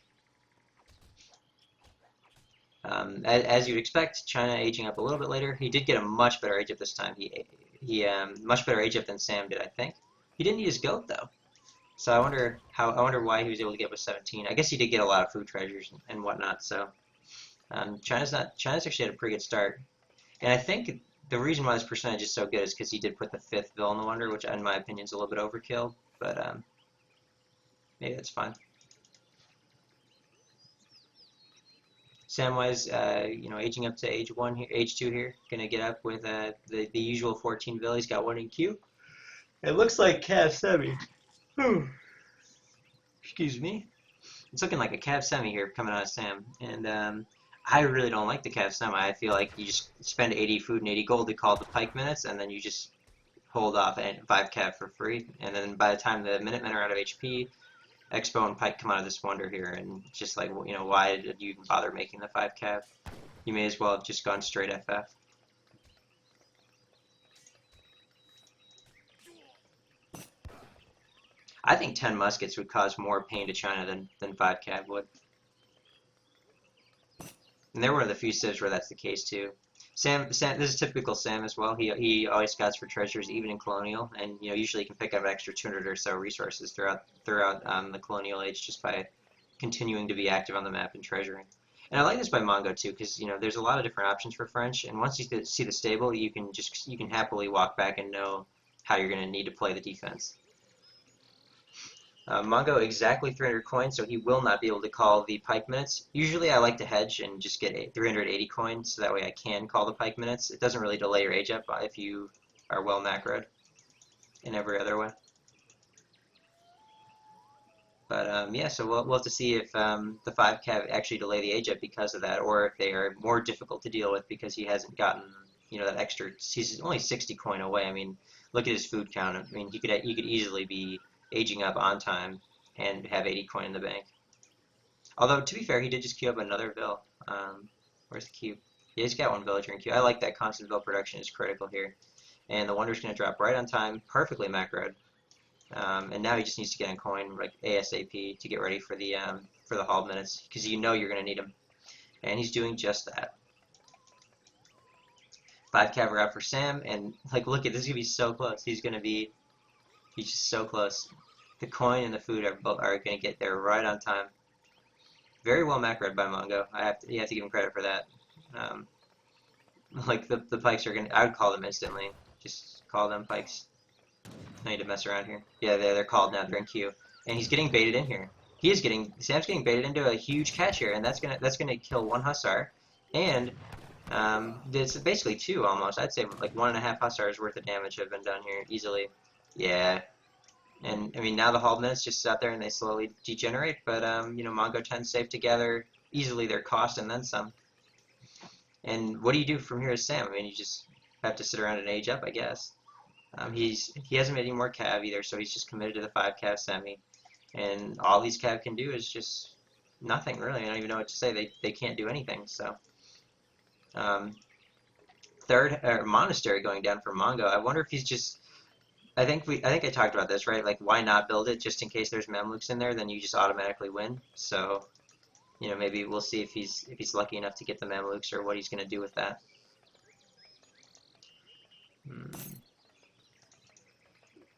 As you'd expect, China aging up a little bit later. He did get a much better age up this time. He much better age up than Sam did, I think. He didn't use goat though, so I wonder why he was able to get up with 17. I guess he did get a lot of food treasures and whatnot. So China's actually had a pretty good start, and I think the reason why this percentage is so good is because he did put the 5th Ville in the Wonder, which in my opinion is a little bit overkill, but maybe that's fine. Samwise, aging up to age 2 here, gonna get up with the usual 14 Ville. He's got 1 in queue. It looks like Cav Semi. Excuse me. It's looking like a Cav Semi here coming out of Sam, and I really don't like the Cav Semi. I feel like you just spend 80 food and 80 gold to call the Pike minutes, and then you just hold off at 5 Cav for free, and then by the time the Minutemen are out of HP, Expo and Pike come out of this wonder here, and just like, why did you even bother making the 5 Cav? You may as well have just gone straight FF. I think 10 muskets would cause more pain to China than 5 Cav would. And they're one of the few civs where that's the case too. Sam, this is typical Sam as well. He always scouts for treasures, even in Colonial, and usually he can pick up an extra 200 or so resources throughout the Colonial Age just by continuing to be active on the map and treasuring. And I like this by Mongo too, because there's a lot of different options for French, and once you see the stable, you can happily walk back and know how you're going to need to play the defense. Mongo exactly 300 coins, so he will not be able to call the pike minutes. Usually I like to hedge and just get 380 coins, so that way I can call the pike minutes. It doesn't really delay your age up if you are well macroed in every other way. But yeah, so we'll have to see if the 5 cav actually delay the age up because of that, or if they are more difficult to deal with because he hasn't gotten, you know, that extra. He's only 60 coin away. I mean, look at his food count. I mean, he could easily be aging up on time and have 80 coin in the bank. Although to be fair, he did just queue up another vill. Where's the queue? Yeah, he's got one villager in queue. I like that constant vill production is critical here, and the wonder's going to drop right on time, perfectly macroed. And now he just needs to get in coin like ASAP to get ready for the hauled minutes because you know you're going to need him, and he's doing just that. 5 cav are out for Sam, and like look at this, is gonna be so close. He's just so close. The coin and the food are going to get there right on time. Very well macroed by Mongo. You have to give him credit for that. Like the pikes are going to, I would call them instantly. Just call them pikes. I need to mess around here. Yeah, they're called now. They're in queue, and he's getting baited in here. Sam's getting baited into a huge catch here, and that's gonna kill one hussar, and it's basically 2 almost. I'd say like 1.5 hussars worth of damage have been done here easily. Yeah, and I mean now the hauled minutes just sit out there and they slowly degenerate, but you know, mongo10 safe together easily their cost and then some. And what do you do from here as Sam? I mean, you just have to sit around and age up, I guess. He hasn't made any more cav either, so he's just committed to the 5 cav semi. And all these cav can do is just nothing really. I don't even know what to say. They can't do anything. So third monastery going down for Mongo. I wonder if he's just. I think I talked about this, right? Like, why not build it just in case there's Mamluks in there? Then you just automatically win. So you know, maybe we'll see if he's lucky enough to get the Mamluks or what he's going to do with that.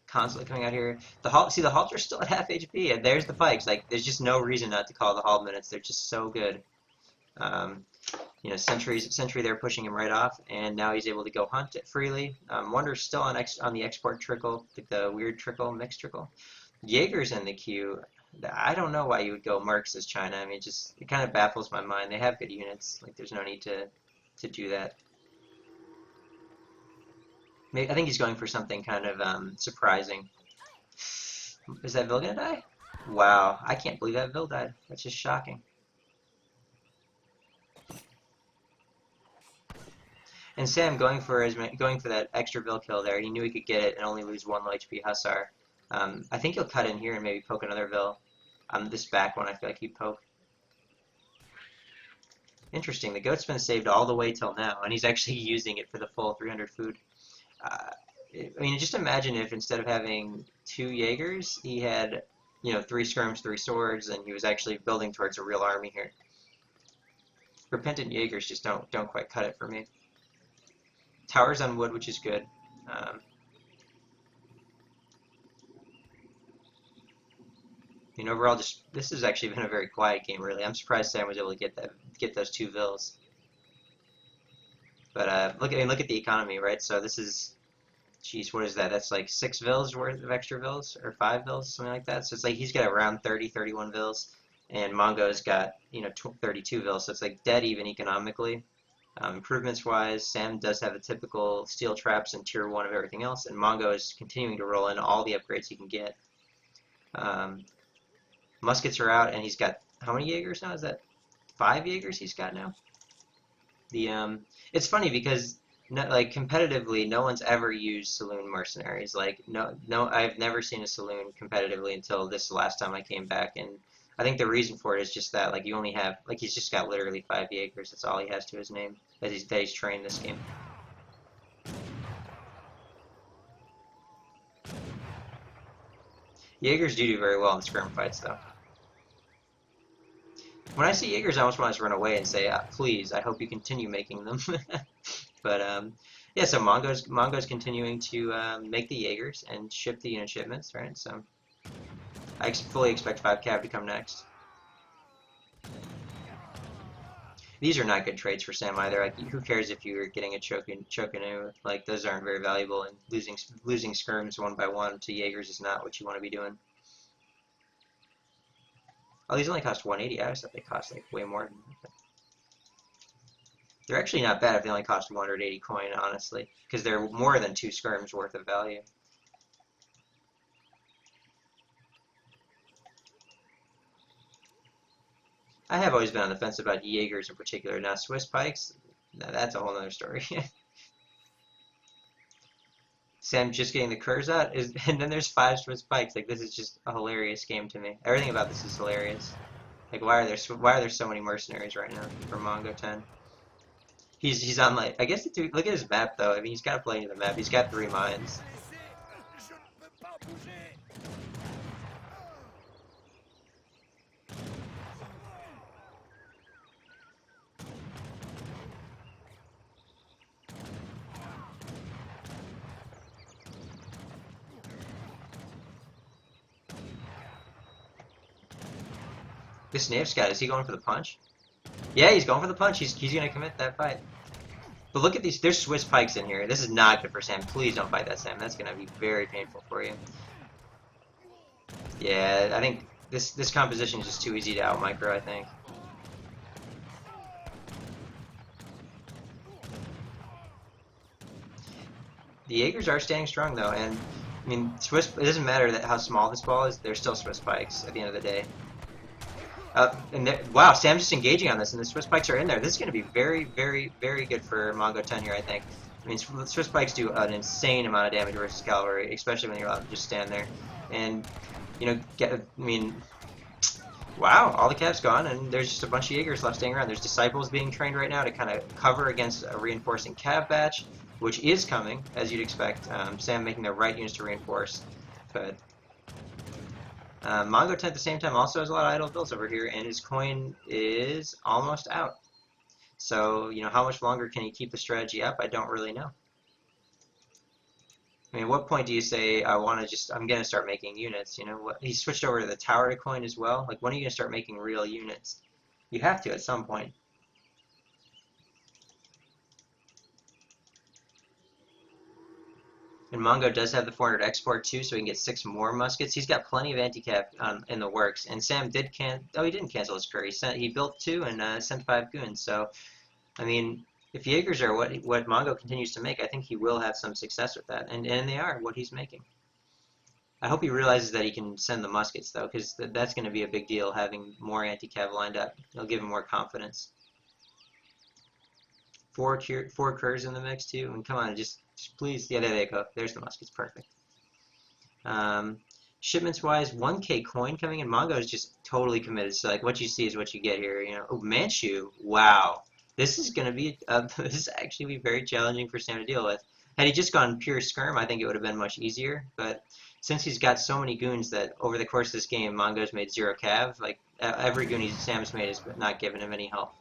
Constantly coming out here. The halts are still at half HP, and there's the pikes. Like, there's just no reason not to call the hauled minutes. They're just so good. You know, Sentry there pushing him right off, and now he's able to go hunt it freely. Wonder's still on the export trickle, the weird trickle, mixed trickle. Jaeger's in the queue. I don't know why you would go Mercs as China. I mean, it kind of baffles my mind. They have good units. Like, there's no need to do that. I think he's going for something kind of surprising. Is that Vil gonna die? Wow, I can't believe that Vil died. That's just shocking. And Sam going for that extra Vil kill there. He knew he could get it and only lose 1 low HP Hussar. I think he'll cut in here and maybe poke another Vil. This back one I feel like he'd poke. Interesting. The goat's been saved all the way till now, and he's actually using it for the full 300 food. I mean, just imagine if instead of having 2 Jaegers, he had, you know, 3 skirms, 3 swords, and he was actually building towards a real army here. Repentant Jaegers just don't quite cut it for me. Towers on wood, which is good. I mean, overall, this has actually been a very quiet game, really. I'm surprised Sam was able to get those 2 Vils. But look at the economy, right? So this is, geez, what is that? That's like 6 Vils worth of extra Vils, or 5 Vils, something like that. So it's like he's got around 30, 31 Vils, and Mongo's got, you know, 32 Vils. So it's like dead even economically. Improvements wise, Sam does have the typical steel traps and tier 1 of everything else, and Mongo is continuing to roll in all the upgrades he can get. Muskets are out, and he's got how many Jaegers now? Is that 5 Jaegers he's got now? It's funny because like competitively, no one's ever used saloon mercenaries. Like no, I've never seen a saloon competitively until this last time I came back, and I think the reason for it is just that like you only have like he's just got literally 5 Jaegers. That's all he has to his name that he's trained this game. Jaegers do very well in scrim fights though. When I see Jaegers, I almost want to run away and say, please, I hope you continue making them. But yeah, so Mongo's continuing to make the Jaegers and ship the unit shipments, right? So I fully expect 5 cav to come next. These are not good trades for Sam either. Like, who cares if you're getting a Chokinu? Like, those aren't very valuable, and losing skirms 1 by 1 to Jaegers is not what you want to be doing. Oh, these only cost 180. I always thought they cost like way more than that. They're actually not bad if they only cost 180 coin, honestly, because they're more than 2 skirms worth of value. I have always been on the fence about Jaegers in particular. Now, Swiss pikes, that's a whole other story. Sam just getting the curs out, and then there's 5 Swiss pikes. Like, this is just a hilarious game to me. Everything about this is hilarious. Like, why are there so many mercenaries right now for mongo10? He's on, like, I guess look at his map though. I mean, he's got plenty of the map. He's got 3 mines. This Knave Scout, is he going for the punch? Yeah, he's going for the punch. He's gonna commit that fight. But look at these. There's Swiss pikes in here. This is not good for Sam. Please don't fight that, Sam. That's gonna be very painful for you. Yeah, I think this composition is just too easy to out micro, I think. The Jaegers are standing strong though, and I mean, it doesn't matter how small this ball is. They're still Swiss pikes at the end of the day. Wow, Sam's just engaging on this, and the Swiss pikes are in there. This is going to be very, very, very good for mongo10 here, I think. I mean, Swiss pikes do an insane amount of damage versus cavalry, especially when you're allowed to just stand there. And, you know, wow, all the caps gone, and there's just a bunch of Jaegers left staying around. There's disciples being trained right now to kind of cover against a reinforcing cav batch, which is coming, as you'd expect. Sam making the right units to reinforce, but mongo10 at the same time also has a lot of idle builds over here, and his coin is almost out. So, you know, how much longer can he keep the strategy up? I don't really know. I mean, at what point do you say, I'm going to start making units, you know? He switched over to the tower to coin as well. Like, when are you going to start making real units? You have to at some point. And Mongo does have the 400 export too, so he can get 6 more muskets. He's got plenty of anti-cap in the works. And Sam did he didn't cancel his curry. He built 2 and sent 5 goons. So, I mean, if Jaegers are what Mongo continues to make, I think he will have some success with that. And they are what he's making. I hope he realizes that he can send the muskets though, because that's going to be a big deal, having more anti-cav lined up. It'll give him more confidence. 4 curs in the mix too. And come on, just please, yeah, there you go. There's the muskets, perfect. Shipments wise, 1K coin coming in. Mongo is just totally committed. So like, what you see is what you get here. You know, oh, Manchu, wow, this is gonna be this is actually be very challenging for Sam to deal with. Had he just gone pure skirm, I think it would have been much easier. But since he's got so many goons that over the course of this game, Mongo's made 0 cav. Like every goon Sam's made has not given him any help.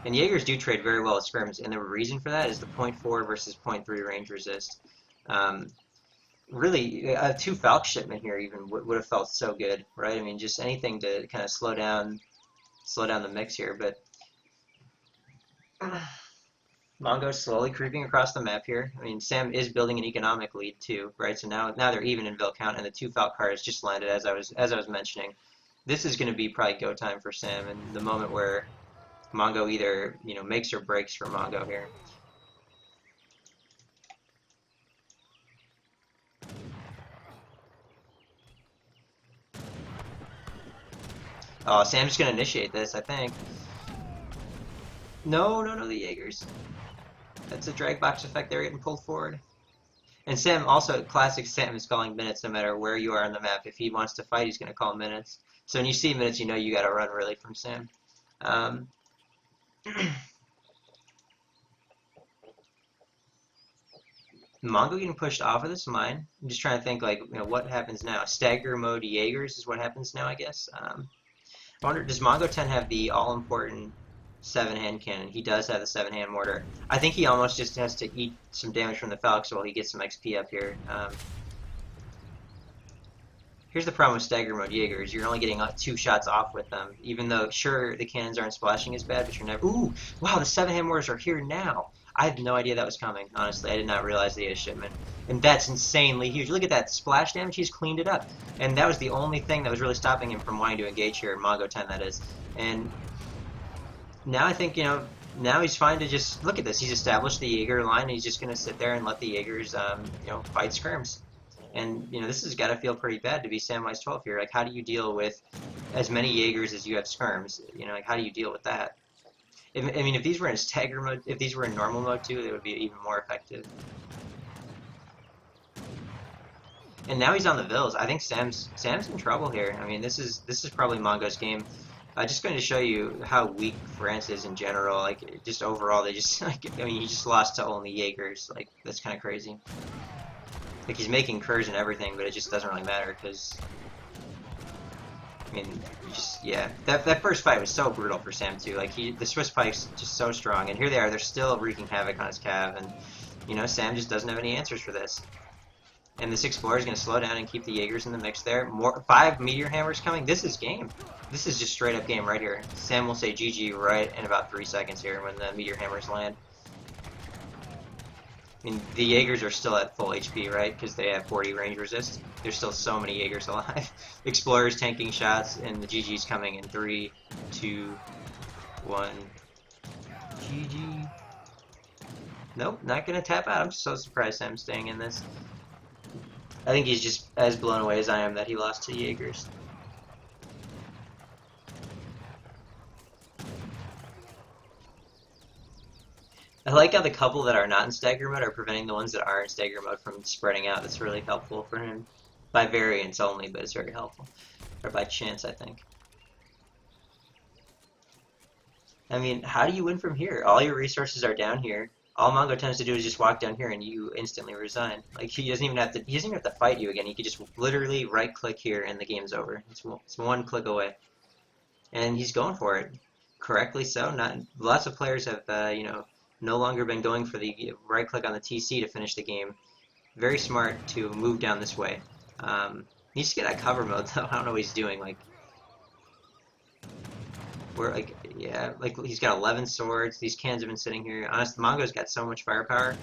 And Jaegers do trade very well at skirms, and the reason for that is the 0.4 versus 0.3 range resist. Really, a 2 Falk shipment here even would have felt so good, right? I mean, just anything to kind of slow down the mix here. But Mongo's slowly creeping across the map here. I mean, Sam is building an economic lead too, right? So now they're even in bill count, and the 2 Falk cards just landed as I was mentioning. This is going to be probably go time for Sam, and the moment where Mongo either, you know, makes or breaks for Mongo here. Oh, Sam's gonna initiate this, I think. No, the Jaegers. That's a drag box effect. They're getting pulled forward. And Sam, also, classic Sam is calling minutes no matter where you are on the map. If he wants to fight, he's gonna call minutes. So when you see minutes, you know you gotta run really from Sam. Mongo getting pushed off of this mine. I'm just trying to think, like, you know, what happens now? Stagger mode Jaegers is what happens now, I guess. I wonder, does mongo10 have the all-important 7-hand cannon? He does have the 7-hand mortar. I think he almost just has to eat some damage from the Falcons while he gets some XP up here. Here's the problem with stagger mode Jaegers. You're only getting 2 shots off with them, even though, sure, the cannons aren't splashing as bad, but you're never... Ooh! Wow, the 7-hand mortars are here now! I had no idea that was coming, honestly. I did not realize that he had a shipment. And that's insanely huge. Look at that splash damage. He's cleaned it up. And that was the only thing that was really stopping him from wanting to engage here, mongo10 that is. And now I think, now he's fine to just look at this. He's established the Jaeger line, and he's just going to sit there and let the Jaegers, fight skirms. And, this has got to feel pretty bad to be Samwise12 here. Like, how do you deal with as many Jaegers as you have skirms? Like, how do you deal with that? I mean, if these were in stagger mode, if these were in normal mode too, they would be even more effective. And now he's on the Vills. I think Sam's in trouble here. I mean, this is probably Mongo's game. Just going to show you how weak France is in general. Like, just overall, they just he just lost to only Jaegers. Like, that's kind of crazy. Like, he's making Kurs and everything, but it just doesn't really matter because, I mean, yeah. That first fight was so brutal for Sam too. Like, the Swiss Pike's just so strong, and here they are. They're still wreaking havoc on his cav, and Sam just doesn't have any answers for this. And this Explorer is going to slow down and keep the Jaegers in the mix there. 5 Meteor Hammers coming. This is game. This is just straight up game right here. Sam will say GG right in about 3 seconds here when the Meteor Hammers land. I mean, the Jaegers are still at full HP, right? Because they have 40 range resist. There's still so many Jaegers alive. Explorers tanking shots, and the GG's coming in 3, 2, 1. GG. Nope, not going to tap out. I'm so surprised Sam's staying in this. I think he's just as blown away as I am that he lost to Jaegers. I like how the couple that are not in stagger mode are preventing the ones that are in stagger mode from spreading out. That's really helpful for him. By variance only, but it's very helpful. Or by chance, I think. I mean, how do you win from here? All your resources are down here. All Mongo tends to do is just walk down here and you instantly resign. Like, he doesn't even have to fight you again. He could just literally right click here and the game's over. It's one click away. And he's going for it. Correctly so. Lots of players have no longer been going for the right click on the TC to finish the game. Very smart to move down this way. He needs to get out of cover mode though. I don't know what he's doing. He's got 11 swords. These cans have been sitting here. Honestly, Mongo's got so much firepower.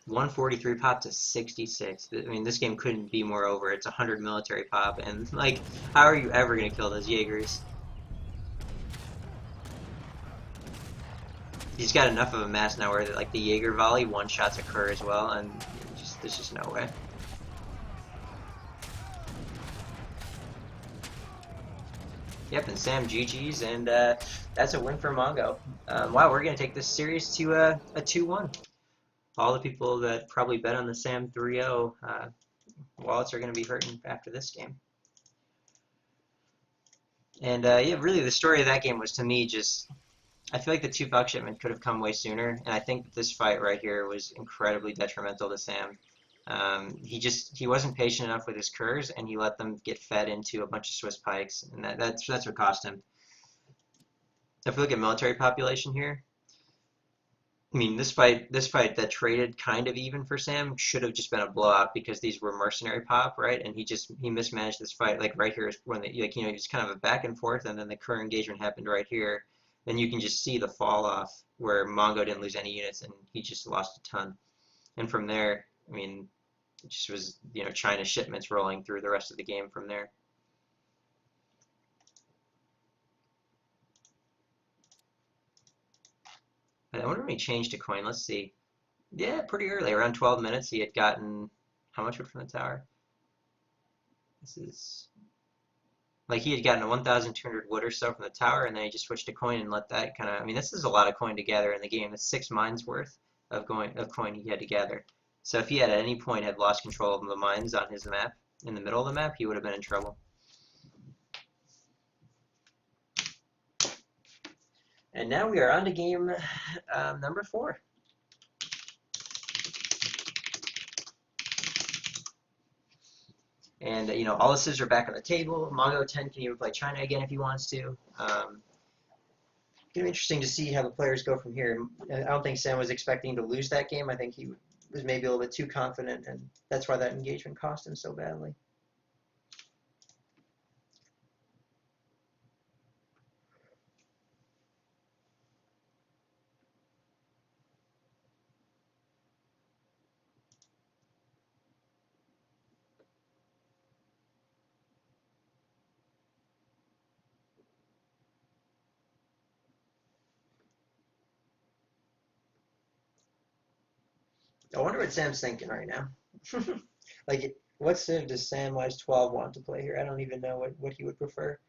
$143 pop to 66. I mean, this game couldn't be more over. It's 100 military pop, and like, how are you ever gonna kill those Jaegers? He's got enough of a mass now where like the Jaeger volley one-shots occur as well, and there's just no way. Yep, and Sam GG's, and that's a win for Mongo. Wow, we're going to take this series to a 2-1. All the people that probably bet on the Sam 3-0 wallets are going to be hurting after this game. And yeah, really the story of that game was, to me, just, I feel like the 2 buck shipment could have come way sooner, and I think that this fight right here was incredibly detrimental to Sam. He wasn't patient enough with his Kurs, and he let them get fed into a bunch of Swiss Pikes, and that's what cost him. If we look at military population here, I mean, this fight that traded kind of even for Sam should have just been a blowout because these were mercenary pop, right? And he mismanaged this fight. Like right here is when it's kind of a back and forth, and then the Kur engagement happened right here. Then you can just see the fall off where Mongo didn't lose any units, and he just lost a ton. And from there, I mean, it just was, China shipments rolling through the rest of the game from there. I wonder when he changed to coin. Let's see. Yeah, pretty early. Around 12 minutes, he had gotten, how much wood from the tower? This is, like, he had gotten a 1,200 wood or so from the tower, and then he just switched to coin and let that kind of, I mean, this is a lot of coin to gather in the game. It's 6 mines worth of coin he had to gather. So if he at any point had lost control of the mines on his map, in the middle of the map, he would have been in trouble. And now we are on to game number 4. And, all the civs are back on the table. mongo10 can even play China again if he wants to. It's going to be interesting to see how the players go from here. I don't think Sam was expecting to lose that game. I think he was maybe a little bit too confident, and that's why that engagement cost him so badly. I wonder what Sam's thinking right now. Like, what civ does Samwise12 want to play here? I don't even know what he would prefer.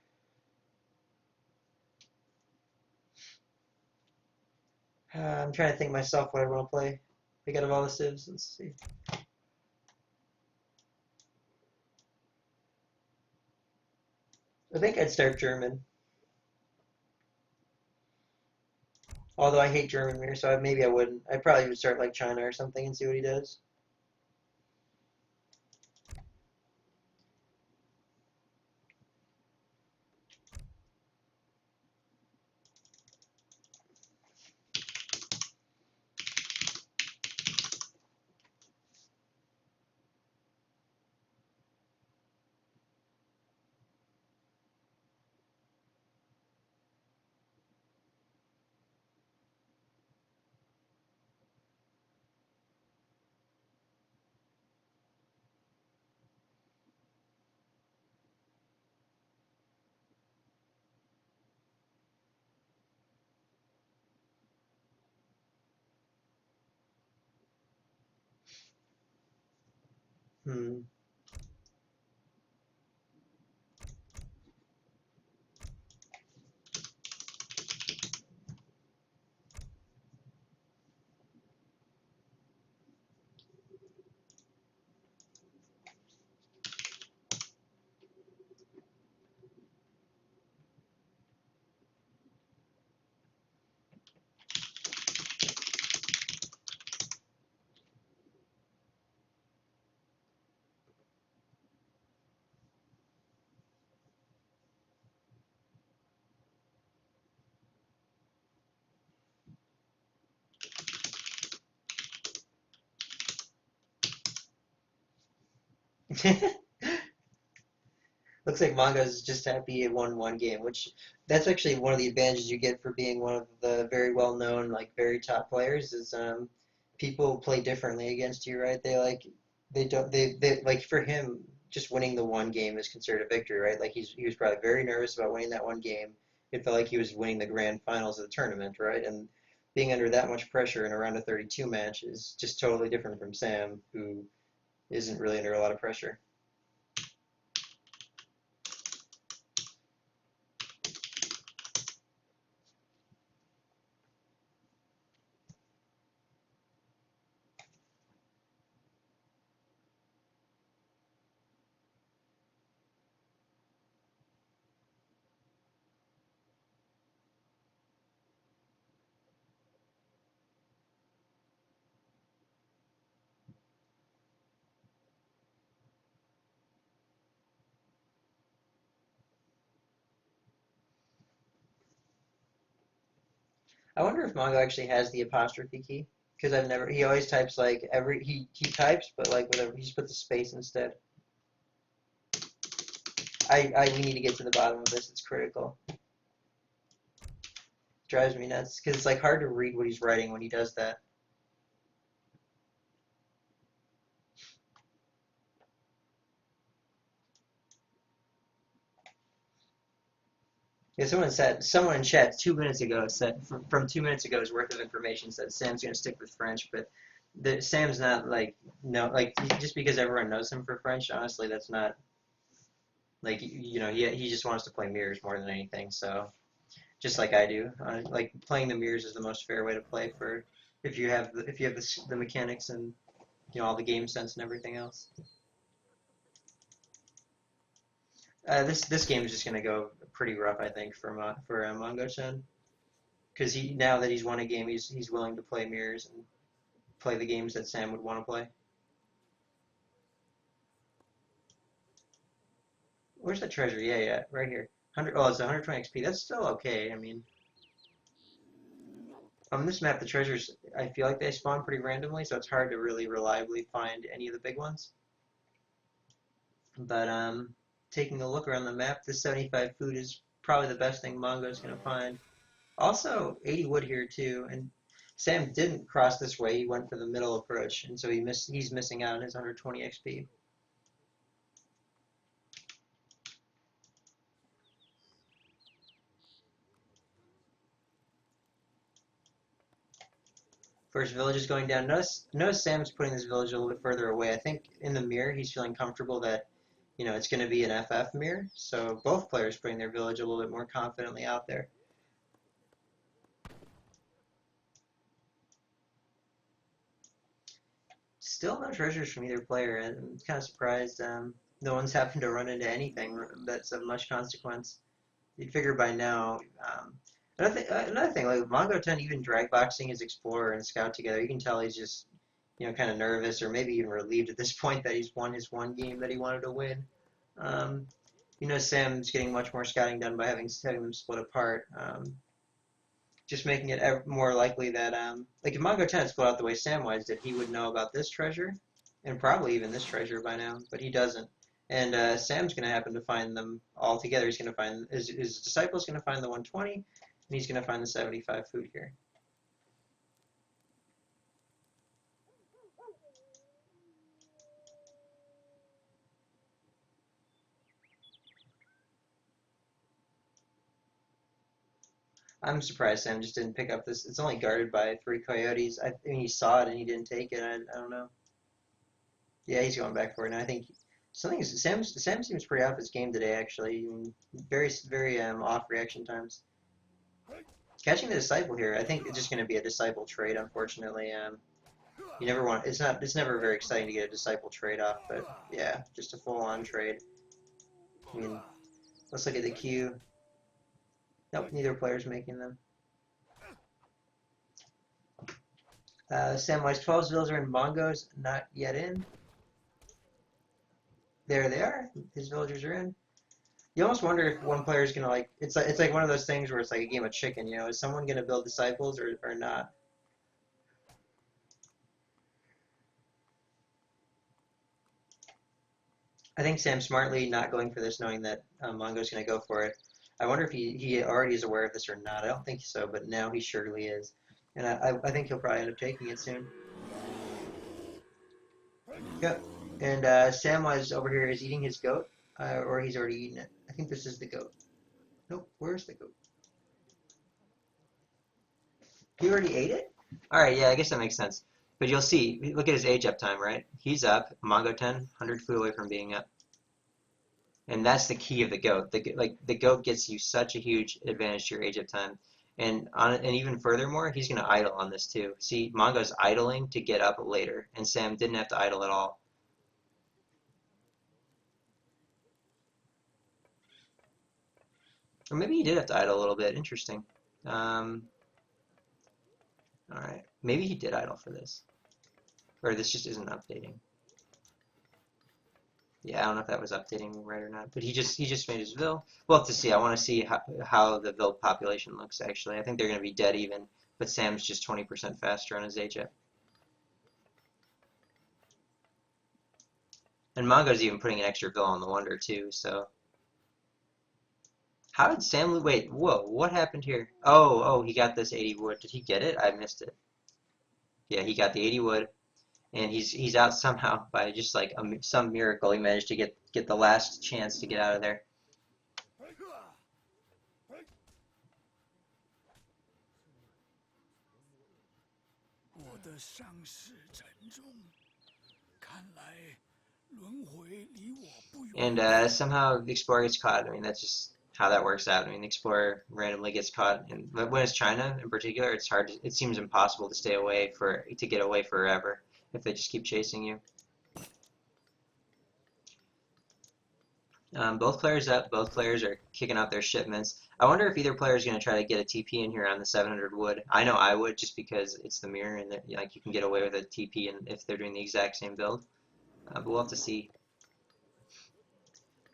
I'm trying to think myself what I want to play. Pick out of all the civs. Let's see. I think I'd start German. Although I hate German mirror, so maybe I wouldn't. I probably would start like China or something and see what he does. Hmm. Looks like Mongo's just happy it won one game, which that's actually one of the advantages you get for being one of the very well known, like very top players is people play differently against you, right? They don't they like for him just winning the one game is considered a victory, right? Like he was probably very nervous about winning that one game. It felt like he was winning the grand finals of the tournament, right? And being under that much pressure in a round of 32 match is just totally different from Sam, who isn't really under a lot of pressure. I wonder if Mongo actually has the apostrophe key because I've never. He always types like every he types, but like whatever. He just puts a space instead. I we need to get to the bottom of this. It's critical. Drives me nuts because it's like hard to read what he's writing when he does that. Yeah, someone in chat 2 minutes ago said from 2 minutes ago's worth of information said Sam's gonna stick with French, but Sam's not like no like just because everyone knows him for French. Honestly, that's not like he just wants to play mirrors more than anything. So just like I do. Like playing the mirrors is the most fair way to play for if you have the mechanics and all the game sense and everything else. This game is just gonna go pretty rough, I think, for mongo10 because he now that he's won a game, he's willing to play mirrors and play the games that Sam would want to play. Where's the treasure? Yeah, yeah, right here. 100. Oh, it's 120 XP. That's still okay. I mean, on this map, the treasures I feel like they spawn pretty randomly, so it's hard to really reliably find any of the big ones. But taking a look around the map, this 75 food is probably the best thing Mongo's going to find. Also, 80 wood here too, and Sam didn't cross this way. He went for the middle approach, and so he's missing out on his 120 XP. course, village is going down. Notice Sam's putting this village a little bit further away. I think in the mirror he's feeling comfortable that, it's going to be an FF mirror. So both players putting their village a little bit more confidently out there. Still no treasures from either player. I'm kind of surprised no one's happened to run into anything that's of much consequence. You'd figure by now. Another thing, like mongo10 even drag boxing his explorer and scout together, you can tell he's just, kind of nervous or maybe even relieved at this point that he's won his one game that he wanted to win. Sam's getting much more scouting done by having them split apart. Just making it more likely that, like if mongo10 had split out the way Samwise did, he would know about this treasure, and probably even this treasure by now, but he doesn't. And Sam's going to happen to find them all together. He's going to find, his disciple's going to find the 120, and he's going to find the 75 food here. I'm surprised Sam just didn't pick up this. It's only guarded by 3 coyotes. I mean, he saw it and he didn't take it. I don't know. Yeah, he's going back for it. And I think Sam seems pretty off his game today, actually. I mean, very off reaction times. Catching the disciple here, I think it's just going to be a disciple trade, unfortunately. You never want. It's never very exciting to get a disciple trade off, but yeah, just a full-on trade. I mean, let's look at the queue. Nope, neither player's making them. Samwise12's villas are in. Mongo's not yet in. There they are. His villagers are in. You almost wonder if one player is gonna it's like one of those things where it's like a game of chicken. Is someone gonna build disciples or not? I think Sam smartly not going for this, knowing that Mongo's gonna go for it. I wonder if he already is aware of this or not. I don't think so, but now he surely is. And I think he'll probably end up taking it soon. Yep. And Samwise over here is eating his goat, or he's already eaten it. I think this is the goat. Nope, where's the goat? He already ate it? Alright, yeah, I guess that makes sense. But you'll see, look at his age up time, right? He's up, mongo10, 100 food away from being up. And that's the key of the goat. The goat gets you such a huge advantage to your age of time. And even furthermore, he's going to idle on this too. See, Mongo's idling to get up later, and Sam didn't have to idle at all. Or maybe he did have to idle a little bit. Interesting. Alright. Maybe he did idle for this. Or this just isn't updating. Yeah, I don't know if that was updating right or not, but he just made his vil. We'll have to see. I want to see how the vil population looks, actually. I think they're going to be dead even, but Sam's just 20% faster on his HF. And Mongo's even putting an extra vil on the Wonder, too, so... How did Sam... Wait, whoa, what happened here? Oh, he got this 80 wood. Did he get it? I missed it. Yeah, he got the 80 wood. And he's out somehow by just like some miracle. He managed to get the last chance to get out of there. And somehow the Explorer gets caught. I mean, that's just how that works out. I mean, the Explorer randomly gets caught, and when it's China in particular, it's hard. It seems impossible to stay away to get away forever if they just keep chasing you. Both players up. Both players are kicking out their shipments. I wonder if either player is going to try to get a TP in here on the 700 wood. I know I would, just because it's the mirror and like you can get away with a TP and if they're doing the exact same build. But we'll have to see.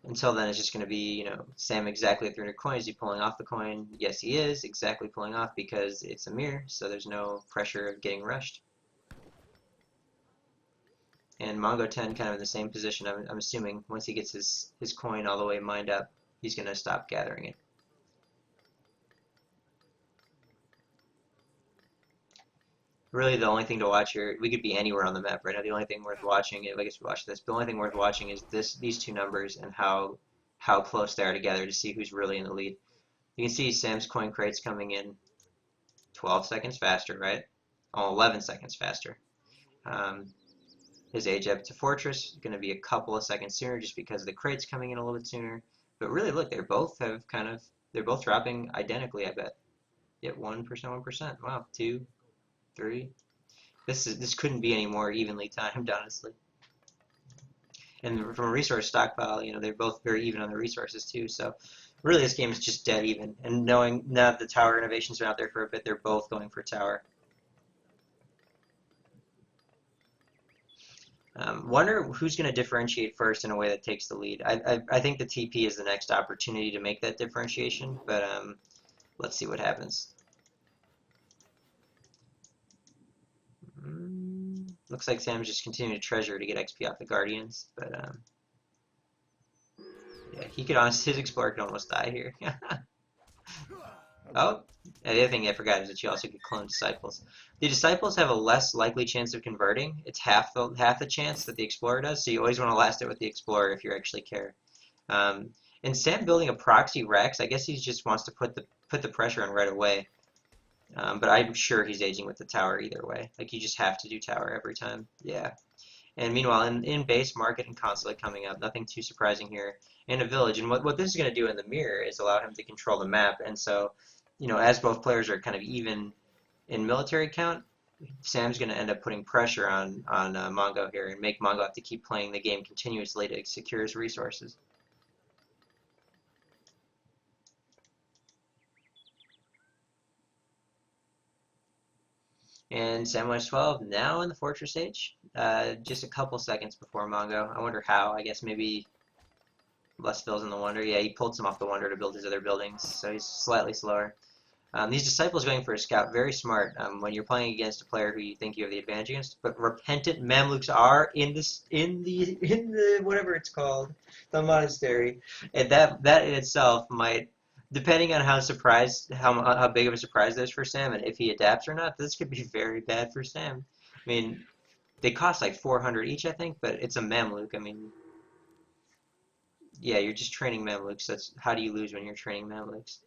Until then, it's just going to be, Sam exactly at 300 coins. Is he pulling off the coin? Yes, he is exactly pulling off because it's a mirror, so there's no pressure of getting rushed. And mongo10 kind of in the same position. I'm assuming once he gets his coin all the way mined up, he's going to stop gathering it. Really, the only thing to watch here, we could be anywhere on the map right now. The only thing worth watching, I guess we watch this, but the only thing worth watching is these two numbers and how close they are together to see who's really in the lead. You can see Sam's coin crates coming in 12 seconds faster, right? Oh, 11 seconds faster. His age up to Fortress is going to be a couple of seconds sooner just because the crate's coming in a little bit sooner. But really, look, they're both dropping identically, I bet. Yep, 1%, 1%. Wow, 2, 3. This couldn't be any more evenly timed, honestly. And from a resource stockpile, they're both very even on the resources too. So really, this game is just dead even. And knowing now that the tower innovations are out there for a bit, they're both going for tower. Wonder who's going to differentiate first in a way that takes the lead. I think the TP is the next opportunity to make that differentiation, but let's see what happens. Looks like Sam's just continuing to treasure to get XP off the Guardians, but yeah, he could honestly, his Explorer could almost die here. Oh, and the other thing I forgot is that you also could clone Disciples. The Disciples have a less likely chance of converting. It's half the chance that the Explorer does, so you always want to last it with the Explorer if you actually care. And Sam building a proxy Rex, I guess he just wants to put the pressure on right away. But I'm sure he's aging with the tower either way. Like, you just have to do tower every time. Yeah. And meanwhile, in base, market, and consulate coming up, nothing too surprising here. And a village. And what this is going to do in the mirror is allow him to control the map. And so, as both players are kind of even in military count, Sam's going to end up putting pressure on Mongo here and make Mongo have to keep playing the game continuously to secure his resources. And Samwise12 now in the Fortress Age, just a couple seconds before Mongo. I wonder how. I guess maybe less fills in the Wonder. Yeah, he pulled some off the Wonder to build his other buildings, so he's slightly slower. These Disciples going for a scout, very smart when you're playing against a player who you think you have the advantage against. But repentant Mamluks are in the whatever it's called, the monastery, and that in itself might, depending on how big of a surprise that is for Sam and if he adapts or not, this could be very bad for Sam. I mean, they cost like 400 each, I think, but it's a Mamluk. I mean, yeah, you're just training Mamluks. That's how do you lose when you're training Mamluks?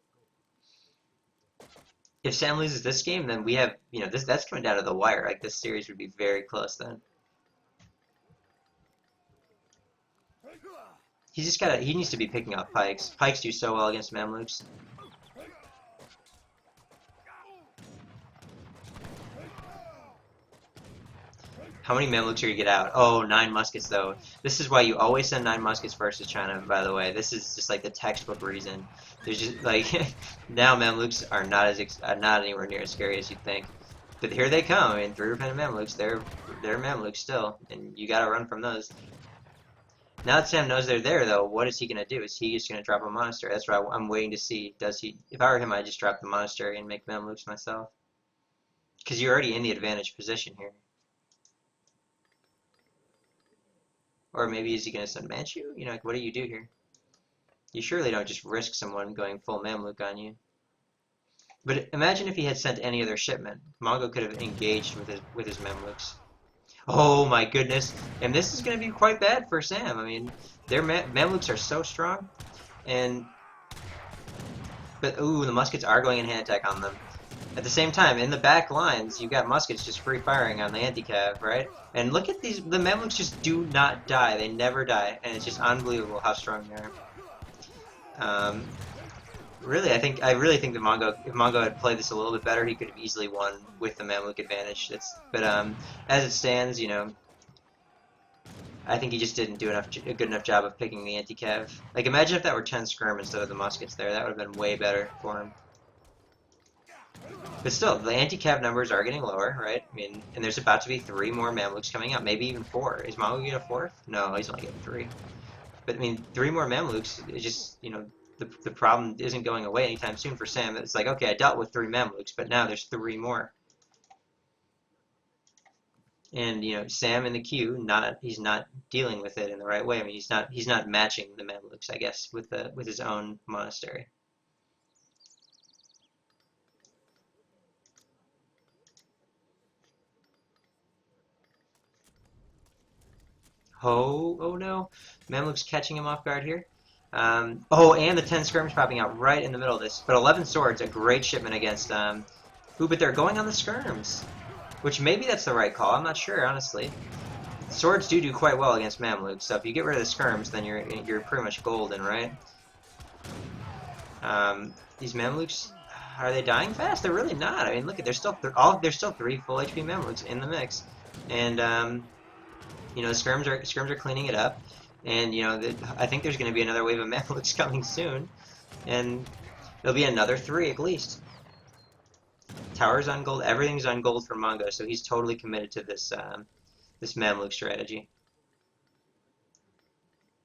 If Sam loses this game, then we have, that's coming down to the wire. Like, this series would be very close then. He needs to be picking up pikes. Pikes do so well against Mamluks. How many Mamluks are you get out? Oh, 9 muskets though. This is why you always send 9 muskets versus China, by the way. This is just like the textbook reason. There's just like now Mamluks are not anywhere near as scary as you'd think. But here they come. I mean, 3 repentant Mamluks. They're Mamluks still, and you gotta run from those. Now that Sam knows they're there, though, what is he gonna do? Is he just gonna drop a monastery? That's what I'm waiting to see. Does he? If I were him, I'd just drop the monastery and make Mamluks myself, because you're already in the advantaged position here. Or maybe is he going to send Manchu? Like, what do you do here? You surely don't just risk someone going full Mamluk on you. But imagine if he had sent any other shipment. Mongo could have engaged with his Mamluks. Oh my goodness. And this is going to be quite bad for Sam. I mean, their Mamluks are so strong. But, ooh, the muskets are going in hand attack on them. At the same time, in the back lines, you've got muskets just free firing on the anti-cav, right? And look at these, the Mamluks just do not die. They never die, and it's just unbelievable how strong they are. Really, I really think that if Mongo had played this a little bit better, he could have easily won with the Mamluk advantage. But as it stands, I think he just didn't do a good enough job of picking the anti-cav. Like, imagine if that were 10 skirm instead of the muskets there. That would have been way better for him. But still, the anti-cav numbers are getting lower, right? I mean, and there's about to be 3 more Mamluks coming out, maybe even 4. Is Mongo getting a 4th? No, he's only getting 3. But I mean, 3 more Mamluks is just, the problem isn't going away anytime soon for Sam. It's like, okay, I dealt with 3 Mamluks, but now there's 3 more. And Sam in the queue, he's not dealing with it in the right way. I mean, he's not matching the Mamluks, I guess, with his own monastery. Oh no, Mamluk's catching him off guard here. Oh, and the 10 skirms popping out right in the middle of this. But 11 swords, a great shipment against. Ooh, but they're going on the skirms. Which maybe that's the right call. I'm not sure, honestly. Swords do quite well against Mamluks, so if you get rid of the skirms, then you're pretty much golden, right? These Mamluks, are they dying fast? They're really not. I mean, look at there's still 3 full HP Mamluks in the mix, and you know, the skirms are cleaning it up, and you know, I think there's going to be another wave of Mamluks coming soon, and there'll be another 3 at least. Tower's on gold, everything's on gold for Mongo, so he's totally committed to this this Mamluk strategy.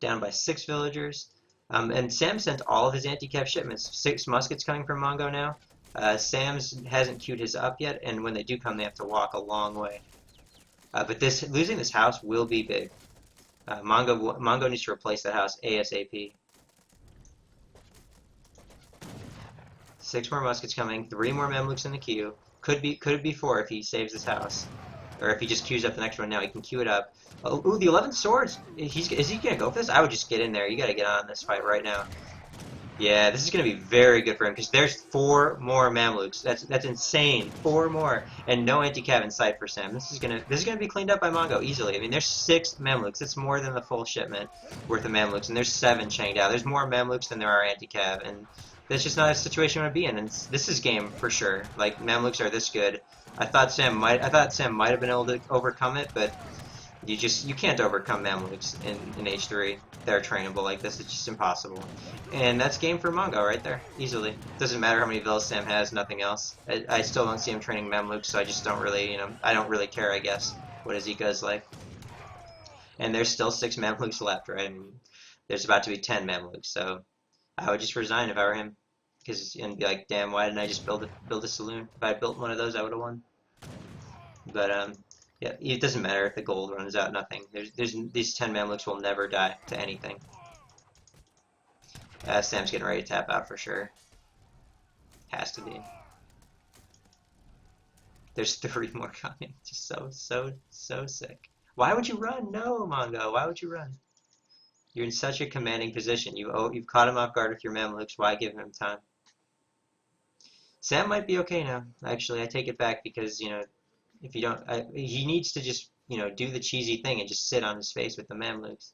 Down by 6 villagers. And Sam sent all of his anti-cav shipments. 6 muskets coming from Mongo now. Sam's hasn't queued his up yet, and when they do come, they have to walk a long way. But losing this house will be big. Mongo needs to replace that house ASAP. 6 more muskets coming. 3 more Mamluks in the queue. Could it be 4 if he saves this house, or if he just queues up the next one now. He can queue it up. Oh, ooh, the 11 swords. Is he gonna go for this? I would just get in there. You gotta get on this fight right now. Yeah, this is gonna be very good for him because there's 4 more Mamluks. That's insane. 4 more, and no anti-cav in sight for Sam. This is gonna be cleaned up by Mongo easily. I mean, there's 6 Mamluks. That's more than the full shipment worth of Mamluks, and there's 7 chained out. There's more Mamluks than there are anti-cav, and that's just not a situation I want to be in. And this is game for sure. Like, Mamluks are this good. I thought Sam might have been able to overcome it, but you can't overcome Mamluks in H3. They're trainable like this. It's just impossible. And that's game for Mongo right there, easily. Doesn't matter how many villas Sam has, nothing else. I still don't see him training Mamluks, so I just don't really, you know, I don't really care, I guess, what his eco is like. And there's still 6 Mamluks left, right? I mean, there's about to be 10 Mamluks, so I would just resign if I were him. And be like, damn, why didn't I just build a saloon? If I built one of those, I would have won. But yeah, it doesn't matter if the gold runs out. Nothing. These 10 Mamluks will never die to anything. Sam's getting ready to tap out for sure. Has to be. There's 3 more coming. Just so sick. Why would you run? No, Mongo. Why would you run? You're in such a commanding position. You've caught him off guard with your Mamluks. Why give him time? Sam might be okay now. Actually, I take it back because, you know, if you don't, he needs to just, you know, do the cheesy thing and just sit on his face with the Mamluks.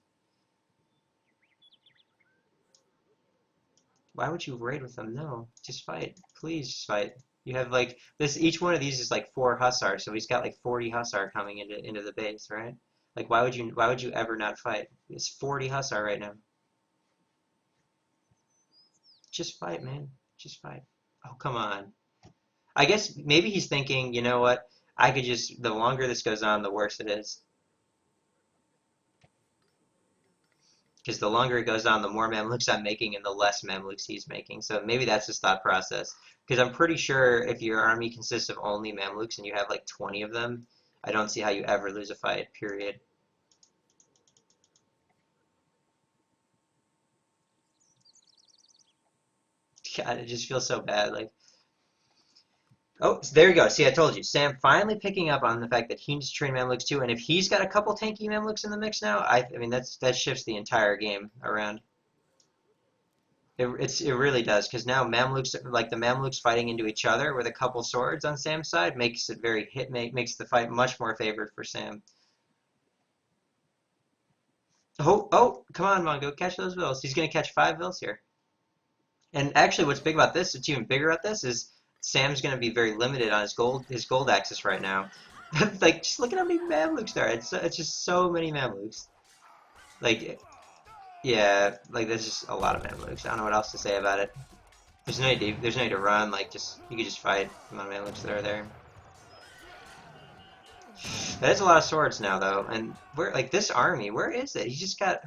Why would you raid with them? No, just fight. Please, just fight. You have like this. Each one of these is like 4 Hussar, so he's got like 40 Hussar coming into the base, right? Like, why would you ever not fight? It's 40 Hussar right now. Just fight, man. Just fight. Oh, come on. I guess maybe he's thinking, you know what? I could just, the longer this goes on, the worse it is. Because the longer it goes on, the more Mamluks I'm making and the less Mamluks he's making. So maybe that's his thought process. Because I'm pretty sure if your army consists of only Mamluks and you have like 20 of them, I don't see how you ever lose a fight, period. God, it just feels so bad. Like, oh, so there you go. See, I told you. Sam finally picking up on the fact that he needs to train Mamluks too, and if he's got a couple tanky Mamluks in the mix now, I mean that shifts the entire game around. It really does, because now Mamluks, like the Mamluks fighting into each other with a couple swords on Sam's side, makes it makes the fight much more favored for Sam. Oh, come on, Mongo, catch those vills. He's gonna catch 5 vills here. And actually, what's big about this, what's even bigger about this, is Sam's going to be very limited on his gold access right now. Like, just look at how many Mamluks there are. It's just so many Mamluks. Like, yeah, like there's just a lot of Mamluks. I don't know what else to say about it. There's no need to run. Like, you could just fight the amount of Mamluks that are there. That is a lot of swords now, though. And like this army, where is it? He just got.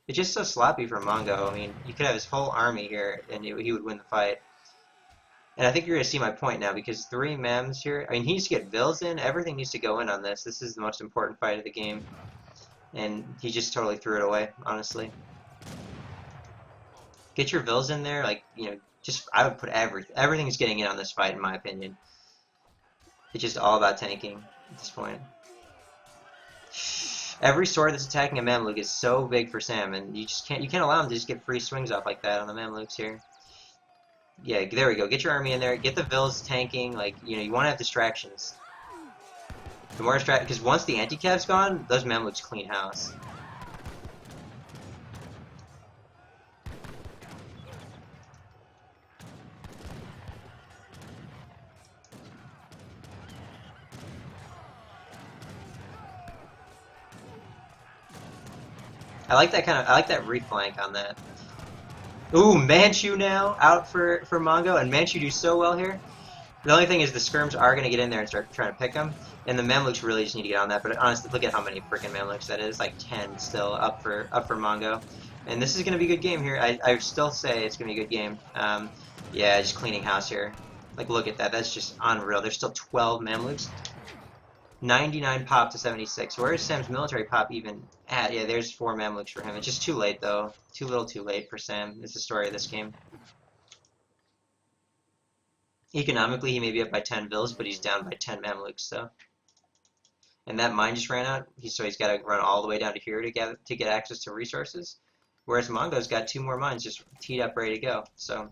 It's just so sloppy for Mongo. I mean, you could have his whole army here, and he would win the fight. And I think you're going to see my point now, because 3 Mams here, I mean, he needs to get Vills in. Everything needs to go in on this. This is the most important fight of the game. And he just totally threw it away, honestly. Get your Vills in there, like, you know, I would put everything's getting in on this fight, in my opinion. It's just all about tanking at this point. Every sword that's attacking a Mamluk is so big for Sam, and you can't allow him to just get free swings off like that on the Mamluks here. Yeah, there we go. Get your army in there. Get the Vills tanking. Like, you know, you want to have distractions. The more strat, because once the anti-cav's gone, those Mamluks clean house. I like that reflank on that. Ooh, Manchu now out for Mongo, and Manchu do so well here. The only thing is the skirms are going to get in there and start trying to pick them, and the Mamluks really just need to get on that. But honestly, look at how many freaking Mamluks that is, like 10 still up for Mongo. And this is going to be a good game here. I still say it's going to be a good game. Yeah, just cleaning house here. Like, look at that. That's just unreal. There's still 12 Mamluks. 99 pop to 76. Where is Sam's military pop even at? Yeah, there's 4 Mamluks for him. It's just too late, though. Too little too late for Sam. It's the story of this game. Economically, he may be up by 10 vills, but he's down by 10 Mamluks, so. And that mine just ran out, so he's got to run all the way down to here to get access to resources. Whereas Mongo's got 2 more mines just teed up, ready to go. So,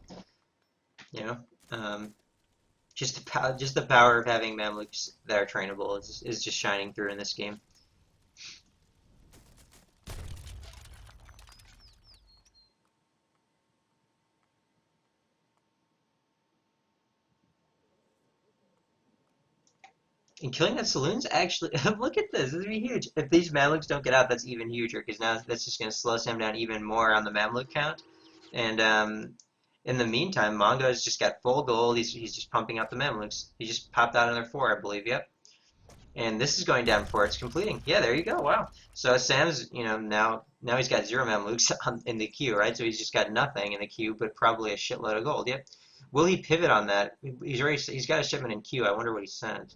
you know, just the power of having Mamluks that are trainable is just shining through in this game. And killing that saloon's actually look at this. This would be huge. If these Mamluks don't get out, that's even huger because now that's just going to slow Sam down even more on the Mamluk count. And in the meantime, Mongo's just got full gold. He's just pumping out the Mamluks. He just popped out another 4, I believe. Yep. And this is going down before it's completing. Yeah, there you go. Wow. So Sam's, now he's got 0 Mamluks in the queue, right? So he's just got nothing in the queue, but probably a shitload of gold. Yep. Will he pivot on that? He's got a shipment in queue. I wonder what he sent.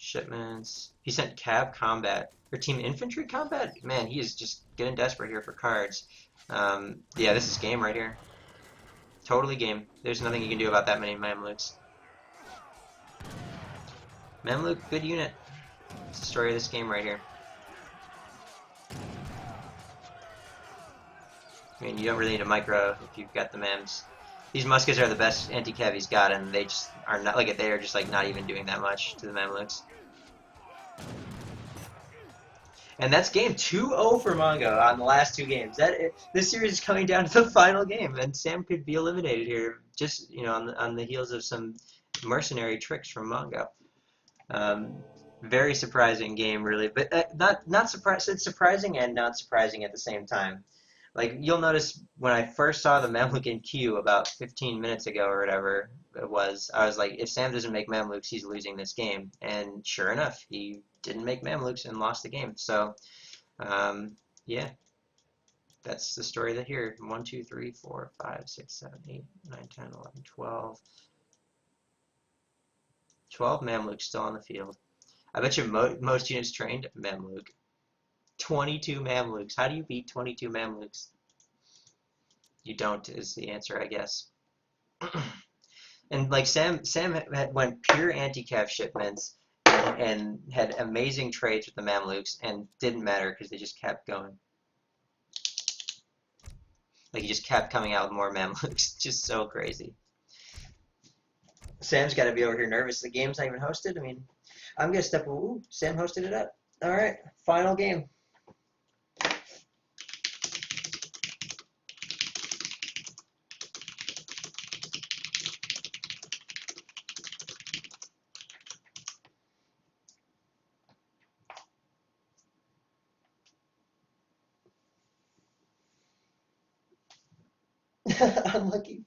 Shipments. He sent cab combat or team infantry combat. Man, he is just getting desperate here for cards. Yeah, this is game right here. Totally game. There's nothing you can do about that many Mamluks. Mamluk, good unit. It's the story of this game right here. I mean, you don't really need a micro if you've got the Mams. These muskets are the best anti-cav he's got, and they just are not like they are just like not even doing that much to the Mamluks. And that's game 2-0 for Mongo on the last 2 games. This series is coming down to the final game, and Sam could be eliminated here, just on the heels of some mercenary tricks from Mongo. Very surprising game, really, but not surprised. It's surprising and not surprising at the same time. Like you'll notice when I first saw the Mamluk in queue about 15 minutes ago or whatever it was, I was like, if Sam doesn't make Mamluks, he's losing this game. And sure enough, he didn't make Mamluks and lost the game. So, yeah, that's the story that here. 1, 2, 3, 4, 5, 6, 7, 8, 9, 10, 11, 12. 12 Mamluks still on the field. I bet you most units trained Mamluk. 22 Mamluks. How do you beat 22 Mamluks? You don't is the answer, I guess. And like Sam went pure anti-cav shipments and had amazing trades with the Mamluks and didn't matter because they just kept going. Like he just kept coming out with more Mamluks. Just so crazy. Sam's got to be over here nervous. The game's not even hosted. I mean, I'm gonna step. Ooh, Sam hosted it up. All right, final game. Unlucky.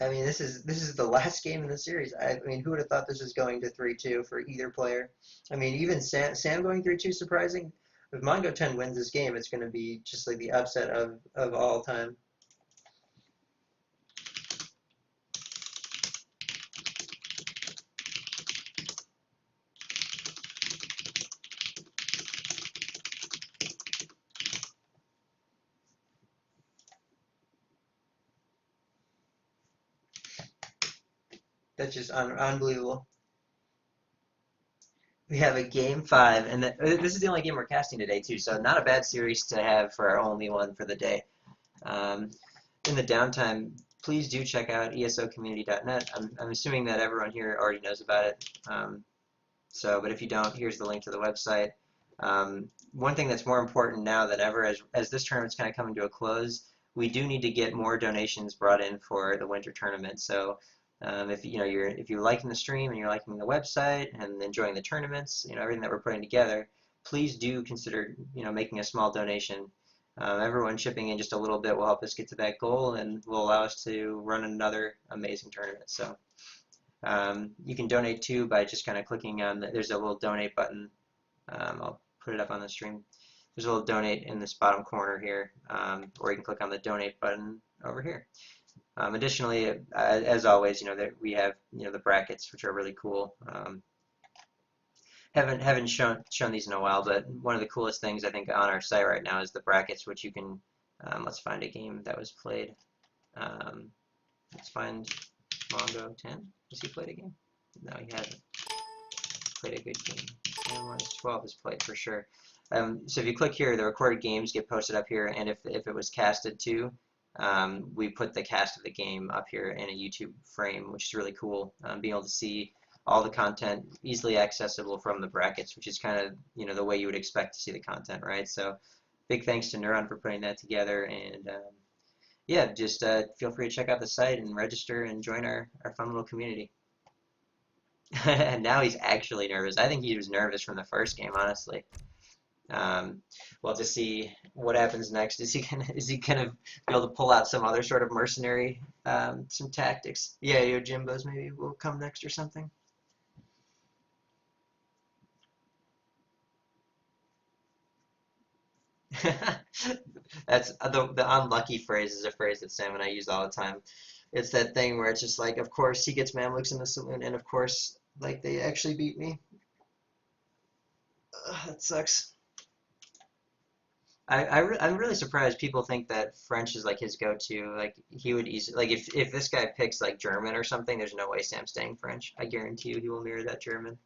I mean, this is the last game in the series. I mean, who would have thought this was going to 3-2 for either player? I mean, even Sam going 3-2 surprising. If mongo10 wins this game, it's going to be just like the upset of all time. That's just unbelievable. We have a game five, and this is the only game we're casting today too. So not a bad series to have for our only one for the day. Um, in the downtime, please do check out eso-community.net. I'm assuming that everyone here already knows about it. But if you don't, here's the link to the website. One thing that's more important now than ever, as this tournament's kind of coming to a close, we do need to get more donations brought in for the winter tournament. So if you're liking the stream and you're liking the website and enjoying the tournaments, everything that we're putting together, please do consider making a small donation. Everyone chipping in just a little bit will help us get to that goal and will allow us to run another amazing tournament. So you can donate too by just kind of clicking on there's a little donate button. I'll put it up on the stream. There's a little donate in this bottom corner here, or you can click on the donate button over here. Additionally, as always, that we have the brackets, which are really cool. Haven't shown these in a while, but one of the coolest things I think on our site right now is the brackets, which you can. Let's find a game that was played. Let's find mongo10. Has he played a game? No, he hasn't. Played a good game. Samwise12 is played for sure. So if you click here, the recorded games get posted up here, and if it was casted too, we put the cast of the game up here in a YouTube frame, which is really cool. Being able to see all the content easily accessible from the brackets, which is kind of the way you would expect to see the content, right? So big thanks to Neuron for putting that together, and yeah, just feel free to check out the site and register and join our fun little community. And now he's actually nervous. I think he was nervous from the first game, honestly. We'll have to see what happens next. Is he gonna be able to pull out some other sort of mercenary, some tactics? Yeah, Yojimbos maybe will come next or something. That's the unlucky phrase is a phrase that Sam and I use all the time. It's that thing where it's just like, of course he gets Mamluks in the saloon, and of course, like they actually beat me. Ugh, that sucks. I'm really surprised people think that French is like his go-to. Like he would easily like if this guy picks like German or something, there's no way Sam's staying French. I guarantee you he will mirror that German.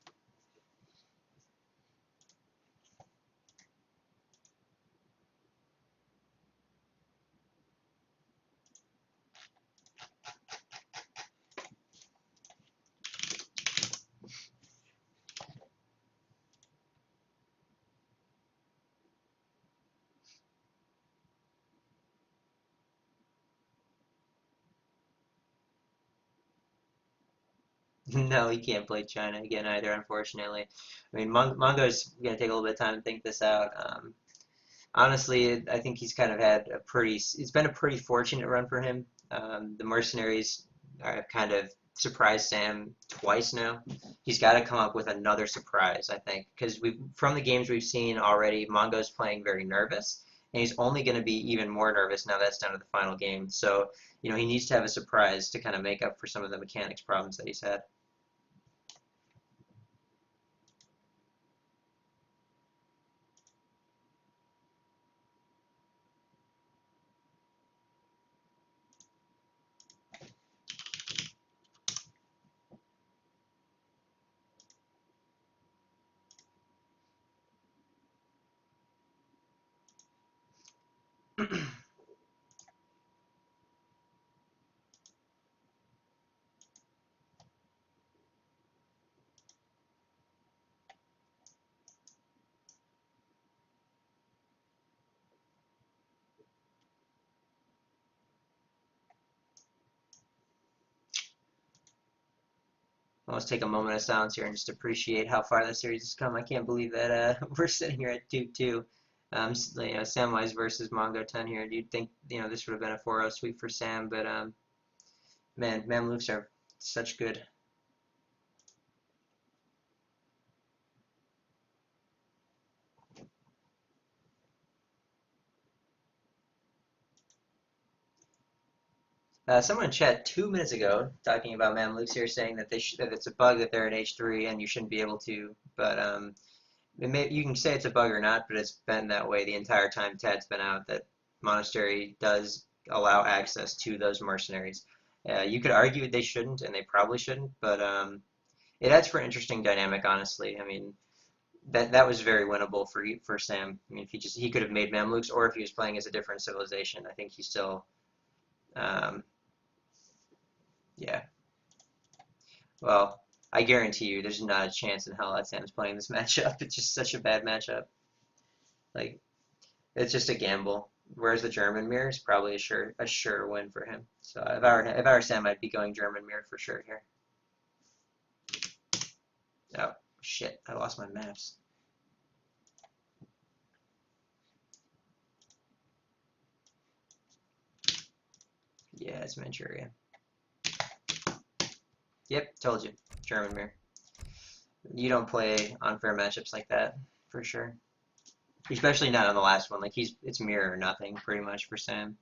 No, he can't play China again either, unfortunately. I mean, Mongo's gonna take a little bit of time to think this out. Honestly, I think he's kind of had it's been a pretty fortunate run for him. The mercenaries have kind of surprised Sam twice now. He's got to come up with another surprise, I think, because from the games we've seen already, Mongo's playing very nervous, and he's only going to be even more nervous now that's down to the final game. So, he needs to have a surprise to kind of make up for some of the mechanics problems that he's had. Let's take a moment of silence here and just appreciate how far the series has come. I can't believe that we're sitting here at 2-2. Samwise versus mongo10 here. You'd think this would have been a 4-0 sweep for Sam, but man, Mamluks are such good. Someone in chat 2 minutes ago talking about Mamluks here, saying that that it's a bug that they're in H3 and you shouldn't be able to. But you can say it's a bug or not, but it's been that way the entire time Tad's been out. That Monastery does allow access to those mercenaries. You could argue they shouldn't, and they probably shouldn't, but it adds for an interesting dynamic, honestly. I mean, that was very winnable for Sam. I mean, if he could have made Mamluks, or if he was playing as a different civilization, I think he still, um, yeah. Well, I guarantee you, there's not a chance in hell that Sam's playing this matchup. It's just such a bad matchup. Like, it's just a gamble. Whereas the German mirror is probably a sure win for him. So if I were Sam, I'd be going German mirror for sure here. Oh shit! I lost my maps. Yeah, it's Manchuria. Yep, told you. German mirror. You don't play unfair matchups like that for sure. Especially not on the last one. Like it's mirror or nothing pretty much for Sam.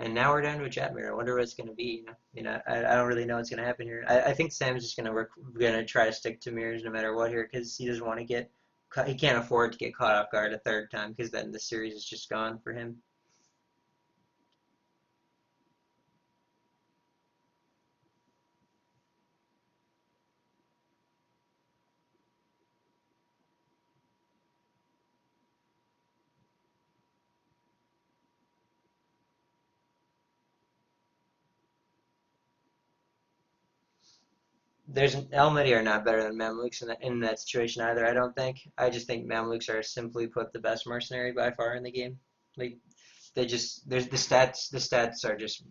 And now we're down to a chat mirror. I wonder what it's going to be. I don't really know what's going to happen here. I think Sam's just going to try to stick to mirrors no matter what here because he doesn't want to get, he can't afford to get caught off guard a third time because then the series is just gone for him. There's Elmedi are not better than Mamluks in that situation either. I don't think. I just think Mamluks are simply put the best mercenary by far in the game. Like there's the stats are just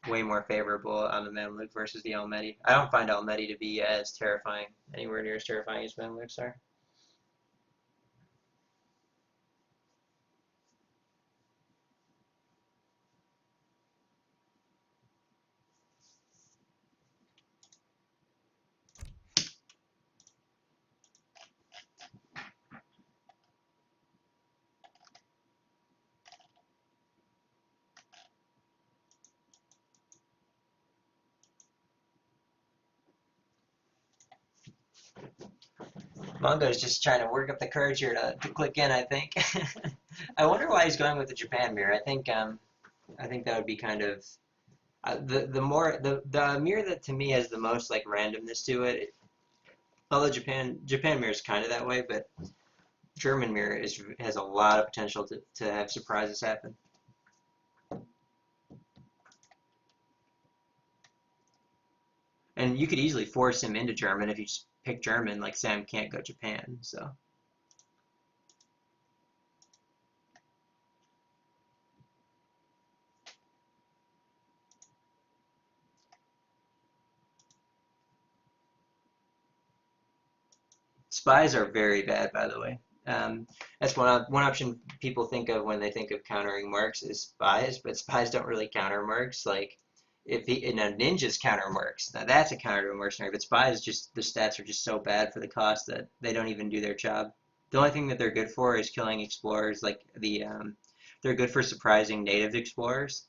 way more favorable on the Mamluk versus the Elmedi. I don't find Elmedi to be as terrifying, anywhere near as terrifying as Mamluks are. Mongo is just trying to work up the courage here to click in, I think. I wonder why he's going with the Japan mirror. I think that would be kind of the mirror that to me has the most like randomness to it. Although Japan mirror is kind of that way, but German mirror has a lot of potential to have surprises happen. And you could easily force him into German if you just pick German. Like Sam can't go Japan, so. Spies are very bad, by the way. That's one option people think of when they think of countering mercs is spies, but spies don't really counter mercs. Like ninjas counter mercs, now that's a counter to a mercenary. But spies just the stats are just so bad for the cost that they don't even do their job. The only thing that they're good for is killing explorers. Like they're good for surprising native explorers.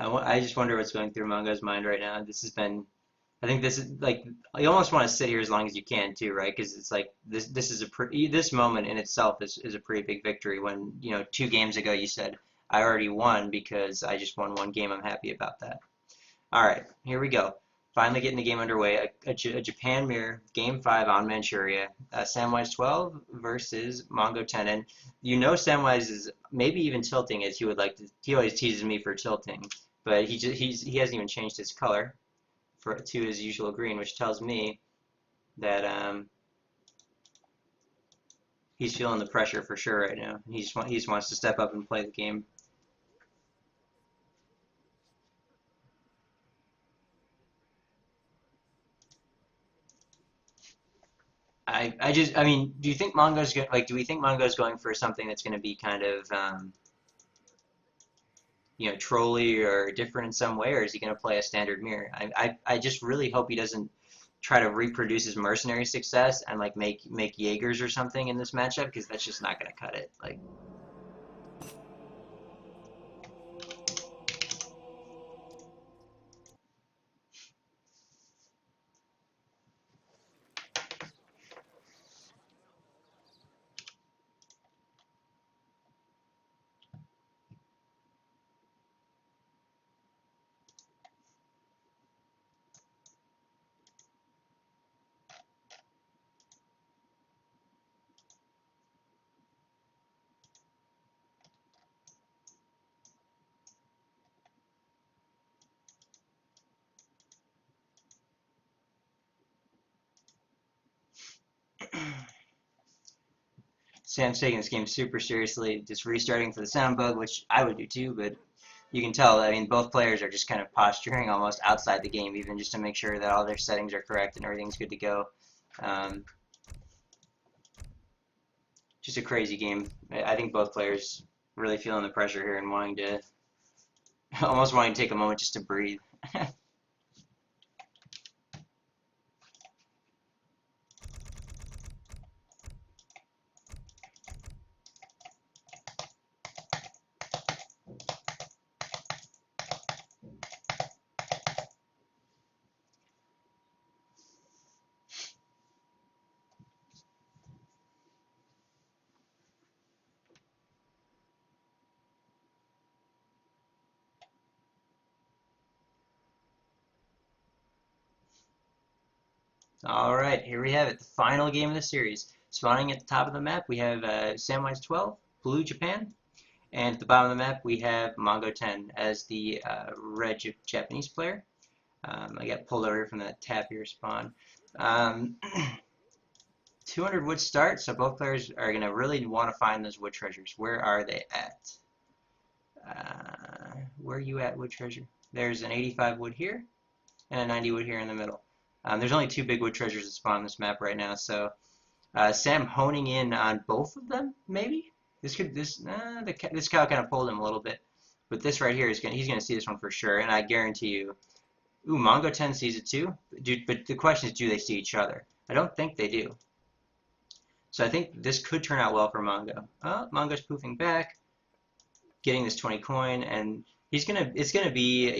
I just wonder what's going through Mongo's mind right now. This has been I think this is like you almost want to sit here as long as you can too, right? Because it's like this is a this moment in itself is a pretty big victory. When 2 games ago you said I already won because I just won 1 game. I'm happy about that. All right, here we go. Finally getting the game underway. A Japan mirror, Game 5 on Manchuria. Samwise12 versus mongo10. And Samwise is maybe even tilting as he would like to. He always teases me for tilting, but he hasn't even changed his color to his usual green, which tells me that he's feeling the pressure for sure right now. He just wants to step up and play the game. I mean, do you think Mongo's going like do we think Mongo's going for something that's going to be kind of trolly or different in some way, or is he going to play a standard mirror? I just really hope he doesn't try to reproduce his mercenary success and like make Jaegers or something in this matchup, because that's just not going to cut it. Like, Sam's taking this game super seriously, just restarting for the sound bug, which I would do too, but you can tell, I mean, both players are just kind of posturing almost outside the game, even just to make sure that all their settings are correct and everything's good to go. Um, just a crazy game. I think both players really feeling the pressure here and wanting to, almost wanting to take a moment just to breathe. All right, here we have it, the final game of the series. Spawning at the top of the map, we have Samwise12, Blue Japan, and at the bottom of the map, we have mongo10 as the red Japanese player. I got pulled over from that tapir spawn. 200 wood start, so both players are going to really want to find those wood treasures. Where are they at? Where are you at, wood treasure? There's an 85 wood here, and a 90 wood here in the middle. There's only 2 big wood treasures that spawn on this map right now, so Sam honing in on both of them, maybe? This cow kind of pulled him a little bit, but this right here he's gonna see this one for sure, and I guarantee you. Ooh, mongo10 sees it too, but the question is, do they see each other? I don't think they do. So I think this could turn out well for Mongo. Oh, Mongo's poofing back, getting this 20 coin, and it's gonna be,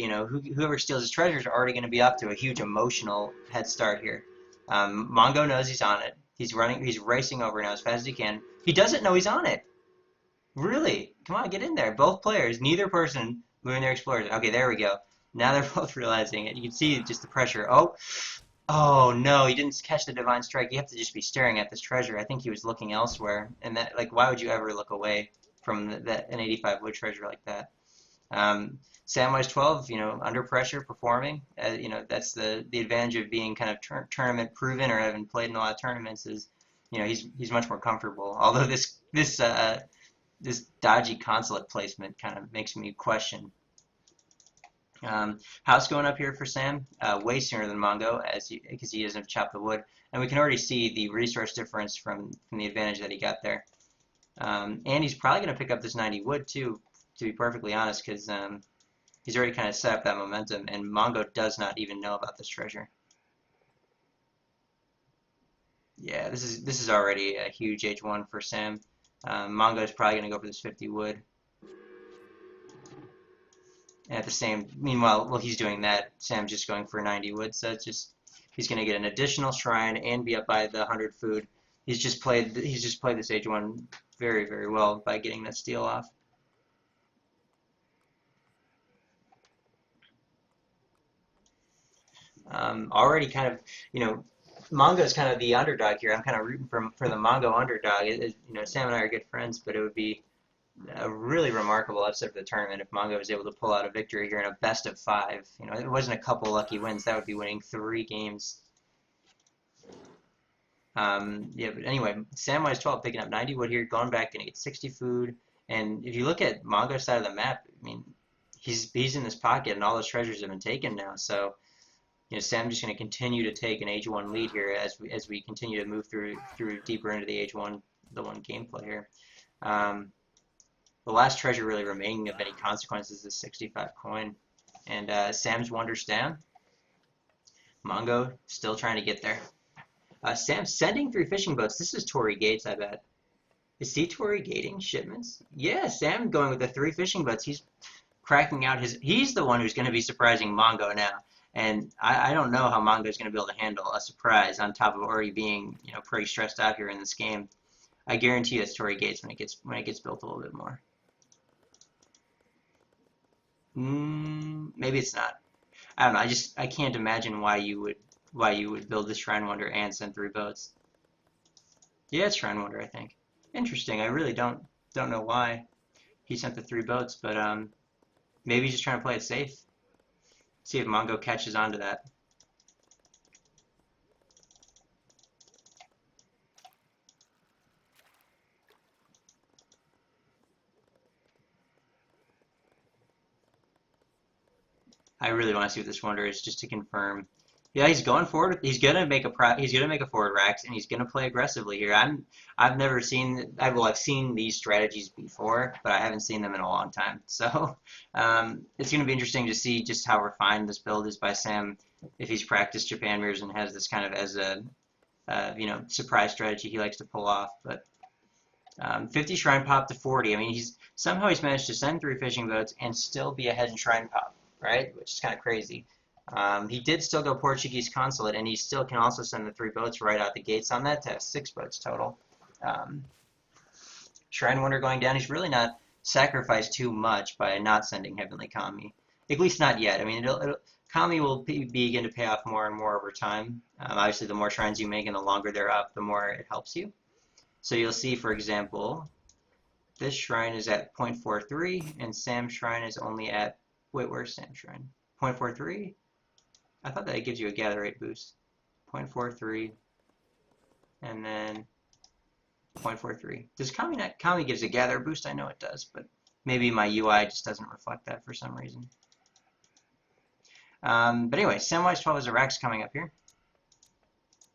whoever steals his treasures are already gonna be off to a huge emotional head start here. Mongo knows he's on it. He's racing over now as fast as he can. He doesn't know he's on it. Really? Come on, get in there. Both players, neither person moving their explorers. Okay, there we go. Now they're both realizing it. You can see just the pressure. Oh no, he didn't catch the divine strike. You have to just be staring at this treasure. I think he was looking elsewhere. And that, like, why would you ever look away from an 85 wood treasure like that? Samwise12, under pressure, performing. That's the advantage of being kind of tournament proven or having played in a lot of tournaments is, he's much more comfortable. Although this dodgy consulate placement kind of makes me question. House going up here for Sam, way sooner than Mongo, because he doesn't chop the wood, and we can already see the resource difference from the advantage that he got there. And he's probably going to pick up this 90 wood too, to be perfectly honest, because he's already kind of set up that momentum, and Mongo does not even know about this treasure. Yeah, this is already a huge H1 for Sam. Mongo is probably going to go for this 50 wood. And at the same, meanwhile, while he's doing that, Sam's just going for 90 wood, so it's just, he's going to get an additional shrine and be up by the 100 food. He's just played this age 1 very, very well by getting that steal off. Already kind of, Mongo's kind of the underdog here. I'm kind of rooting for the Mongo underdog. Sam and I are good friends, but it would be a really remarkable upset of the tournament if Mongo was able to pull out a victory here in a best of 5. It wasn't a couple lucky wins. That would be winning 3 games. Yeah, but anyway, Samwise12 picking up 90 wood here, going back, gonna get 60 food. And if you look at Mongo's side of the map, I mean, he's in this pocket, and all those treasures have been taken now. So, Sam's just going to continue to take an age 1 lead here as we continue to move through deeper into the age 1 gameplay here. The last treasure really remaining of any consequence is the 65 coin, and Sam's wanders down. Mongo still trying to get there. Sam's sending 3 fishing boats. This is Tory Gates, I bet. Is he Tory gating shipments? Yeah, Sam going with the 3 fishing boats. He's cracking out he's the one who's going to be surprising Mongo now. And I don't know how Mongo is going to be able to handle a surprise on top of already being, pretty stressed out here in this game. I guarantee you it's Tory Gates when it gets built a little bit more. Maybe it's not. I don't know. I can't imagine why you would build this Shrine Wonder and send 3 boats. Yeah, it's Shrine Wonder, I think. Interesting. I really don't know why he sent the 3 boats, but maybe he's just trying to play it safe. See if Mongo catches on to that. I really want to see what this wonder is, just to confirm. Yeah, he's going forward. He's gonna make a forward Rax, and he's gonna play aggressively here. I've seen these strategies before, but I haven't seen them in a long time. So it's gonna be interesting to see just how refined this build is by Sam, if he's practiced Japan mirrors and has this kind of as a surprise strategy he likes to pull off. But 50 shrine pop to 40. I mean, he's managed to send 3 fishing boats and still be ahead in shrine pop, right? Which is kind of crazy. He did still go Portuguese consulate, and he still can also send the 3 boats right out the gates on that to have 6 boats total. Shrine Wonder going down. He's really not sacrificed too much by not sending Heavenly Kami, at least not yet. I mean, Kami will begin to pay off more and more over time. Obviously, the more shrines you make and the longer they're up, the more it helps you. So you'll see, for example, this shrine is at 0.43, and Sam's shrine is only at, wait, where's Sam's shrine? 0.43? I thought that it gives you a gather rate boost. 0.43, and then 0.43. Does Kami not? Kami gives a gather boost, I know it does, but maybe my UI just doesn't reflect that for some reason. But anyway, Samwise12 has a Rax coming up here,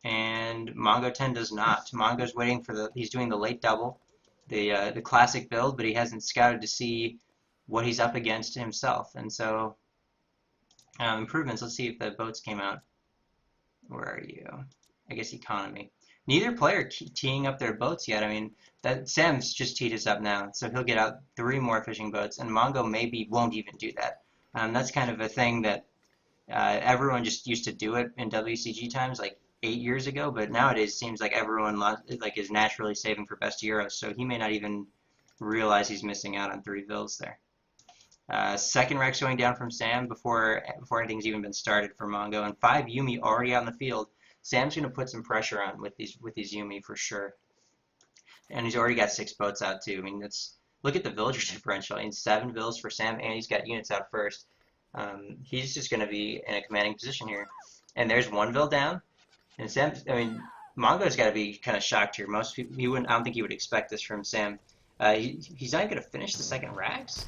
and mongo10 does not. Mongo's waiting for he's doing the late double, the classic build, but he hasn't scouted to see what he's up against himself, and so improvements. Let's see if the boats came out. Where are you? I guess economy. Neither player teeing up their boats yet. I mean, Sam's just teed his up now, so he'll get out 3 more fishing boats, and Mongo maybe won't even do that. That's kind of a thing that everyone just used to do it in WCG times, like 8 years ago, but nowadays it seems like everyone is naturally saving for best Euros, so he may not even realize he's missing out on 3 builds there. Second Rex going down from Sam before anything's even been started for Mongo, and 5 Yumi already out in the field. Sam's going to put some pressure on with these Yumi for sure, and he's already got 6 boats out too. I mean, look at the villager differential. I mean, 7 villas for Sam, and he's got units out first. He's just going to be in a commanding position here, and there's 1 vill down, and Sam. I mean, Mongo's got to be kind of shocked here. Most people, I don't think he would expect this from Sam. He's not going to finish the second Rax.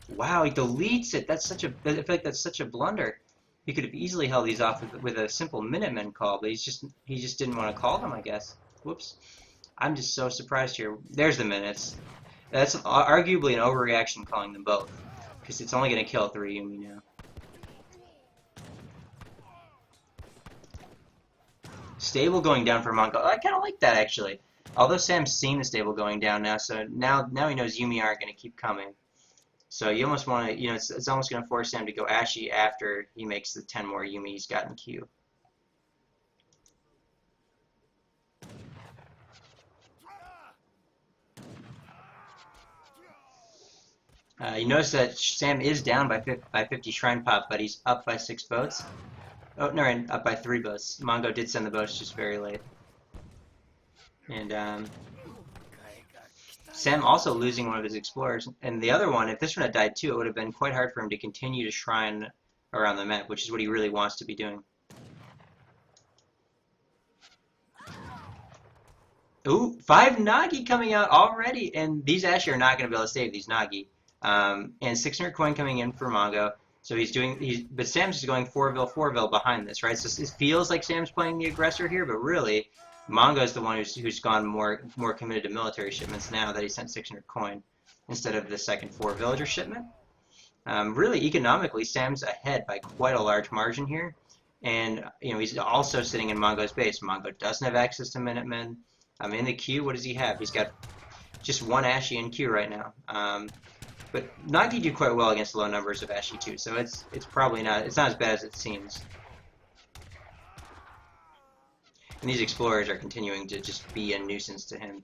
Wow, he deletes it. I feel like that's such a blunder. He could have easily held these off with a simple Minutemen call, but he just didn't want to call them, I guess. Whoops. I'm just so surprised here. There's the minutes. That's arguably an overreaction calling them both, because it's only going to kill 3 Yumi now. Stable going down for Mongo. I kind of like that, actually. Although Sam's seen the stable going down now, so now he knows Yumi aren't going to keep coming. So you almost want to, it's almost going to force Sam to go Ashy after he makes the 10 more Yumi he's got in queue. You notice that Sam is down by 50 Shrine Pop, but he's up by 6 votes. Oh, no, and up by 3 votes. Mongo did send the votes just very late. And Sam also losing one of his explorers. And the other one, if this one had died too, it would have been quite hard for him to continue to shrine around the map, which is what he really wants to be doing. Ooh, 5 Nagi coming out already, and these Ashy are not going to be able to save these Nagi. And 600 coin coming in for Mongo. So but Sam's just going 4-vil behind this, right? So it feels like Sam's playing the aggressor here, but really, Mongo's the one who's gone more committed to military shipments now that he sent 600 coin instead of the second 4-villager shipment. Really, economically, Sam's ahead by quite a large margin here. And, he's also sitting in Mongo's base. Mongo doesn't have access to Minutemen. In the queue, what does he have? He's got just 1 Ashy in queue right now. But Nagi do quite well against low numbers of Ashy too, so it's probably not as bad as it seems. And these explorers are continuing to just be a nuisance to him,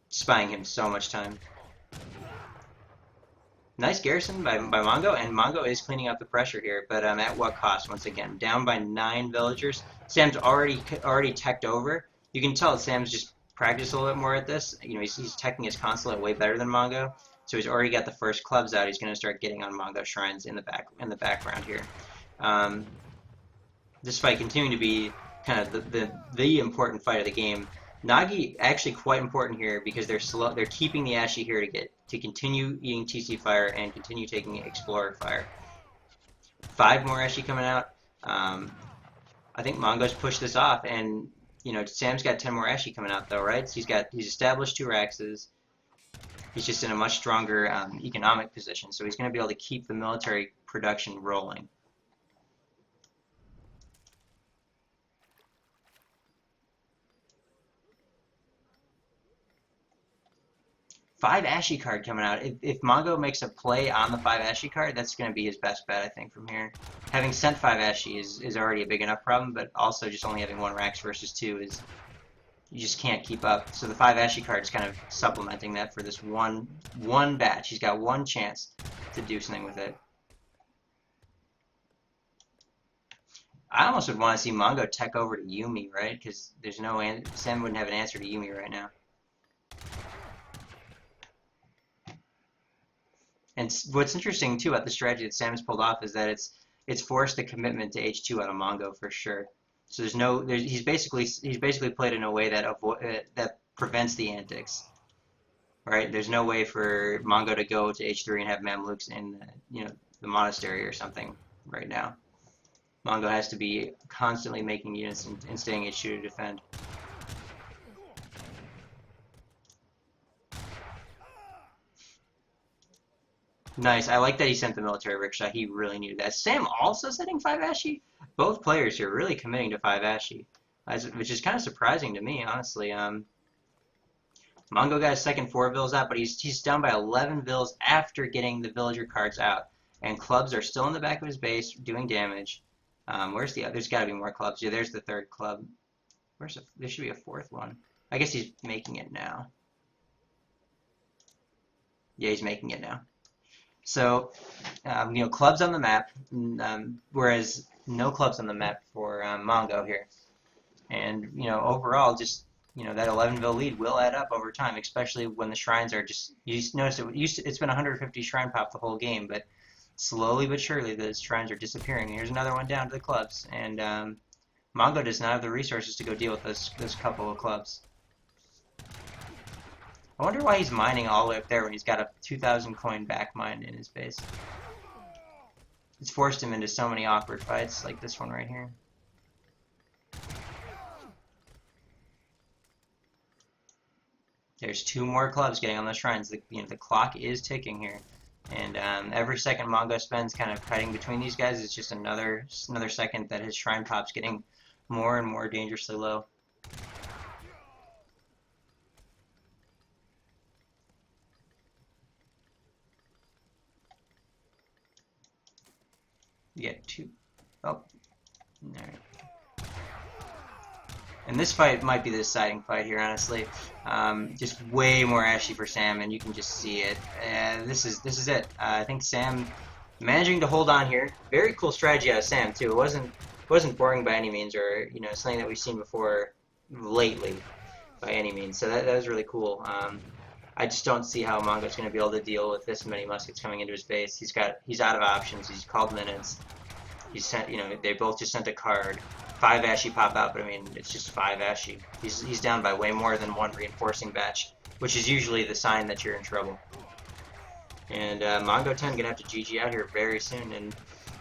spying him so much time. Nice garrison by Mongo, and Mongo is cleaning up the pressure here, but at what cost? Once again, down by 9 villagers. Sam's already teched over. You can tell Sam's just practiced a little bit more at this. He's teching his consulate way better than Mongo, so he's already got the first clubs out. He's going to start getting on Mongo shrines in the background here. This fight continuing to be kind of the important fight of the game. Nagi actually quite important here because they're keeping the Ashy here to continue eating TC fire and continue taking Explorer fire. 5 more Ashy coming out. I think Mongo's pushed this off, and Sam's got 10 more Ashy coming out though, right? So he's established 2 Raxes. He's just in a much stronger economic position, so he's going to be able to keep the military production rolling. Five Ashy card coming out. If Mongo makes a play on the 5 Ashy card, that's going to be his best bet, I think, from here. Having sent 5 Ashy is already a big enough problem, but also just only having 1 Rax versus 2 is... you just can't keep up. So the 5 Ashy card is kind of supplementing that for this one batch. He's got 1 chance to do something with it. I almost would want to see Mongo tech over to Yumi, right? Because there's no... Sam wouldn't have an answer to Yumi right now. And what's interesting too about the strategy that Sam's pulled off is that it's forced a commitment to H2 out of Mongo for sure. So he's basically played in a way that prevents the antics, right? There's no way for Mongo to go to H3 and have Mamluks in the monastery or something right now. Mongo has to be constantly making units and staying H2 to defend. Nice. I like that he sent the military rickshaw. He really needed that. Sam also setting 5 Ashy? Both players here really committing to 5 Ashy, which is kind of surprising to me, honestly. Mongo got his second 4 vills out, but he's down by 11 vills after getting the villager cards out. And clubs are still in the back of his base doing damage. Where's the other? There's got to be more clubs. Yeah, there's the 3rd club. There should be a 4th one. I guess he's making it now. Yeah, he's making it now. So, clubs on the map, whereas no clubs on the map for Mongo here. And, overall, just, that 11-vil lead will add up over time, especially when the shrines are just, you notice it's been 150 shrine pop the whole game, but slowly but surely the shrines are disappearing. Here's another one down to the clubs, and Mongo does not have the resources to go deal with those couple of clubs. I wonder why he's mining all the way up there when he's got a 2,000 coin back mine in his base. It's forced him into so many awkward fights, like this one right here. There's 2 more clubs getting on the shrines. The clock is ticking here, and every second Mongo spends kind of cutting between these guys is just another second that his shrine pop's getting more and more dangerously low. You get 2. Oh, alright. And this fight might be the deciding fight here, honestly. Just way more ashy for Sam, and you can just see it. And this is it. I think Sam managing to hold on here. Very cool strategy out of Sam too. It wasn't boring by any means, or something that we've seen before lately by any means. So that was really cool. I just don't see how Mongo's going to be able to deal with this many muskets coming into his base. He's out of options. He's called minutes. He's sent. They both just sent a card. 5 Ashy pop out, but I mean, it's just 5 Ashy. He's down by way more than 1 reinforcing batch, which is usually the sign that you're in trouble. And mongo10 gonna have to GG out here very soon, and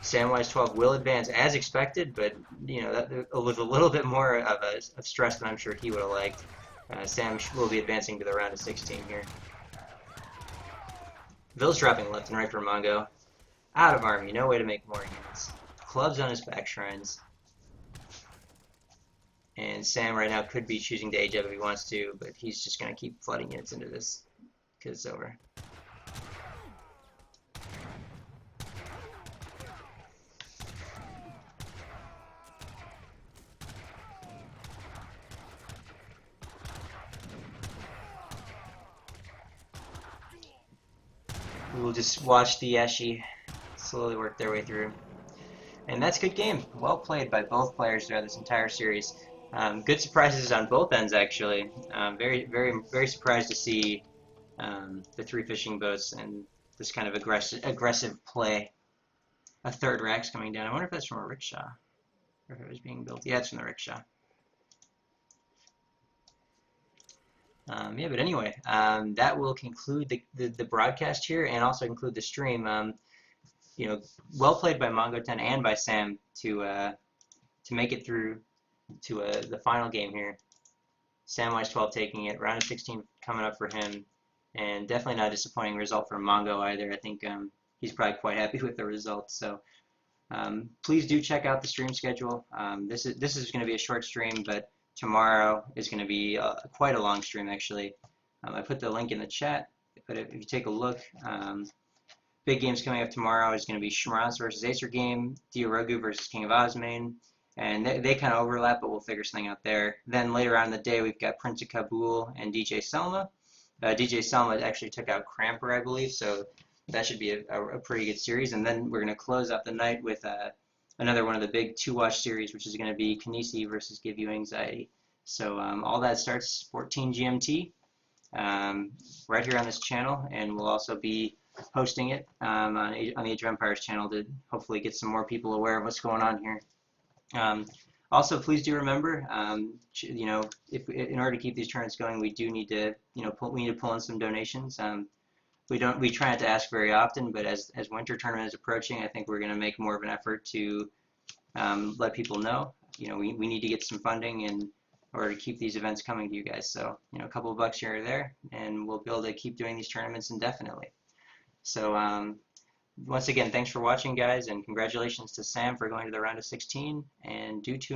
Samwise12 will advance as expected, but with a little bit more of stress than I'm sure he would have liked. Sam will be advancing to the round of 16 here. Vill's dropping left and right for Mongo. Out of army, no way to make more units. Clubs on his back shrines. And Sam right now could be choosing to age up if he wants to, but he's just going to keep flooding units into this because it's over. We'll just watch the Yeshi slowly work their way through. And that's a good game. Well played by both players throughout this entire series. Good surprises on both ends, actually. Very, very, very surprised to see the 3 fishing boats and this kind of aggressive play. A 3rd rack's coming down. I wonder if that's from a rickshaw, or if it was being built. Yeah, it's from the rickshaw. Yeah, but anyway, that will conclude the broadcast here, and also conclude the stream. Well played by mongo10 and by Sam to make it through to the final game here. Samwise12 taking it, round of 16 coming up for him, and definitely not a disappointing result for Mongo either. I think he's probably quite happy with the result. So please do check out the stream schedule. This is going to be a short stream, but tomorrow is going to be quite a long stream actually. I put the link in the chat, but if you take a look, big games coming up tomorrow is going to be Shmaraz versus Acer game, Diorogu versus King of Osmane, and they kind of overlap, but we'll figure something out there. Then later on in the day, we've got Prince of Kabul and DJ Selma. DJ Selma actually took out Cramper, I believe, so that should be a pretty good series. And then we're going to close out the night with another one of the big 2-watch series, which is going to be Kanisi versus Give You Anxiety. So all that starts 14 GMT right here on this channel, and we'll also be posting it on the Age of Empires channel to hopefully get some more people aware of what's going on here. Also, please do remember, if in order to keep these tournaments going, we do need to, we need to pull in some donations. We try not to ask very often, but as winter tournament is approaching, I think we're going to make more of an effort to let people know. We need to get some funding in order to keep these events coming to you guys. So, a couple of bucks here or there, and we'll be able to keep doing these tournaments indefinitely. So, once again, thanks for watching, guys, and congratulations to Sam for going to the round of 16, and do tune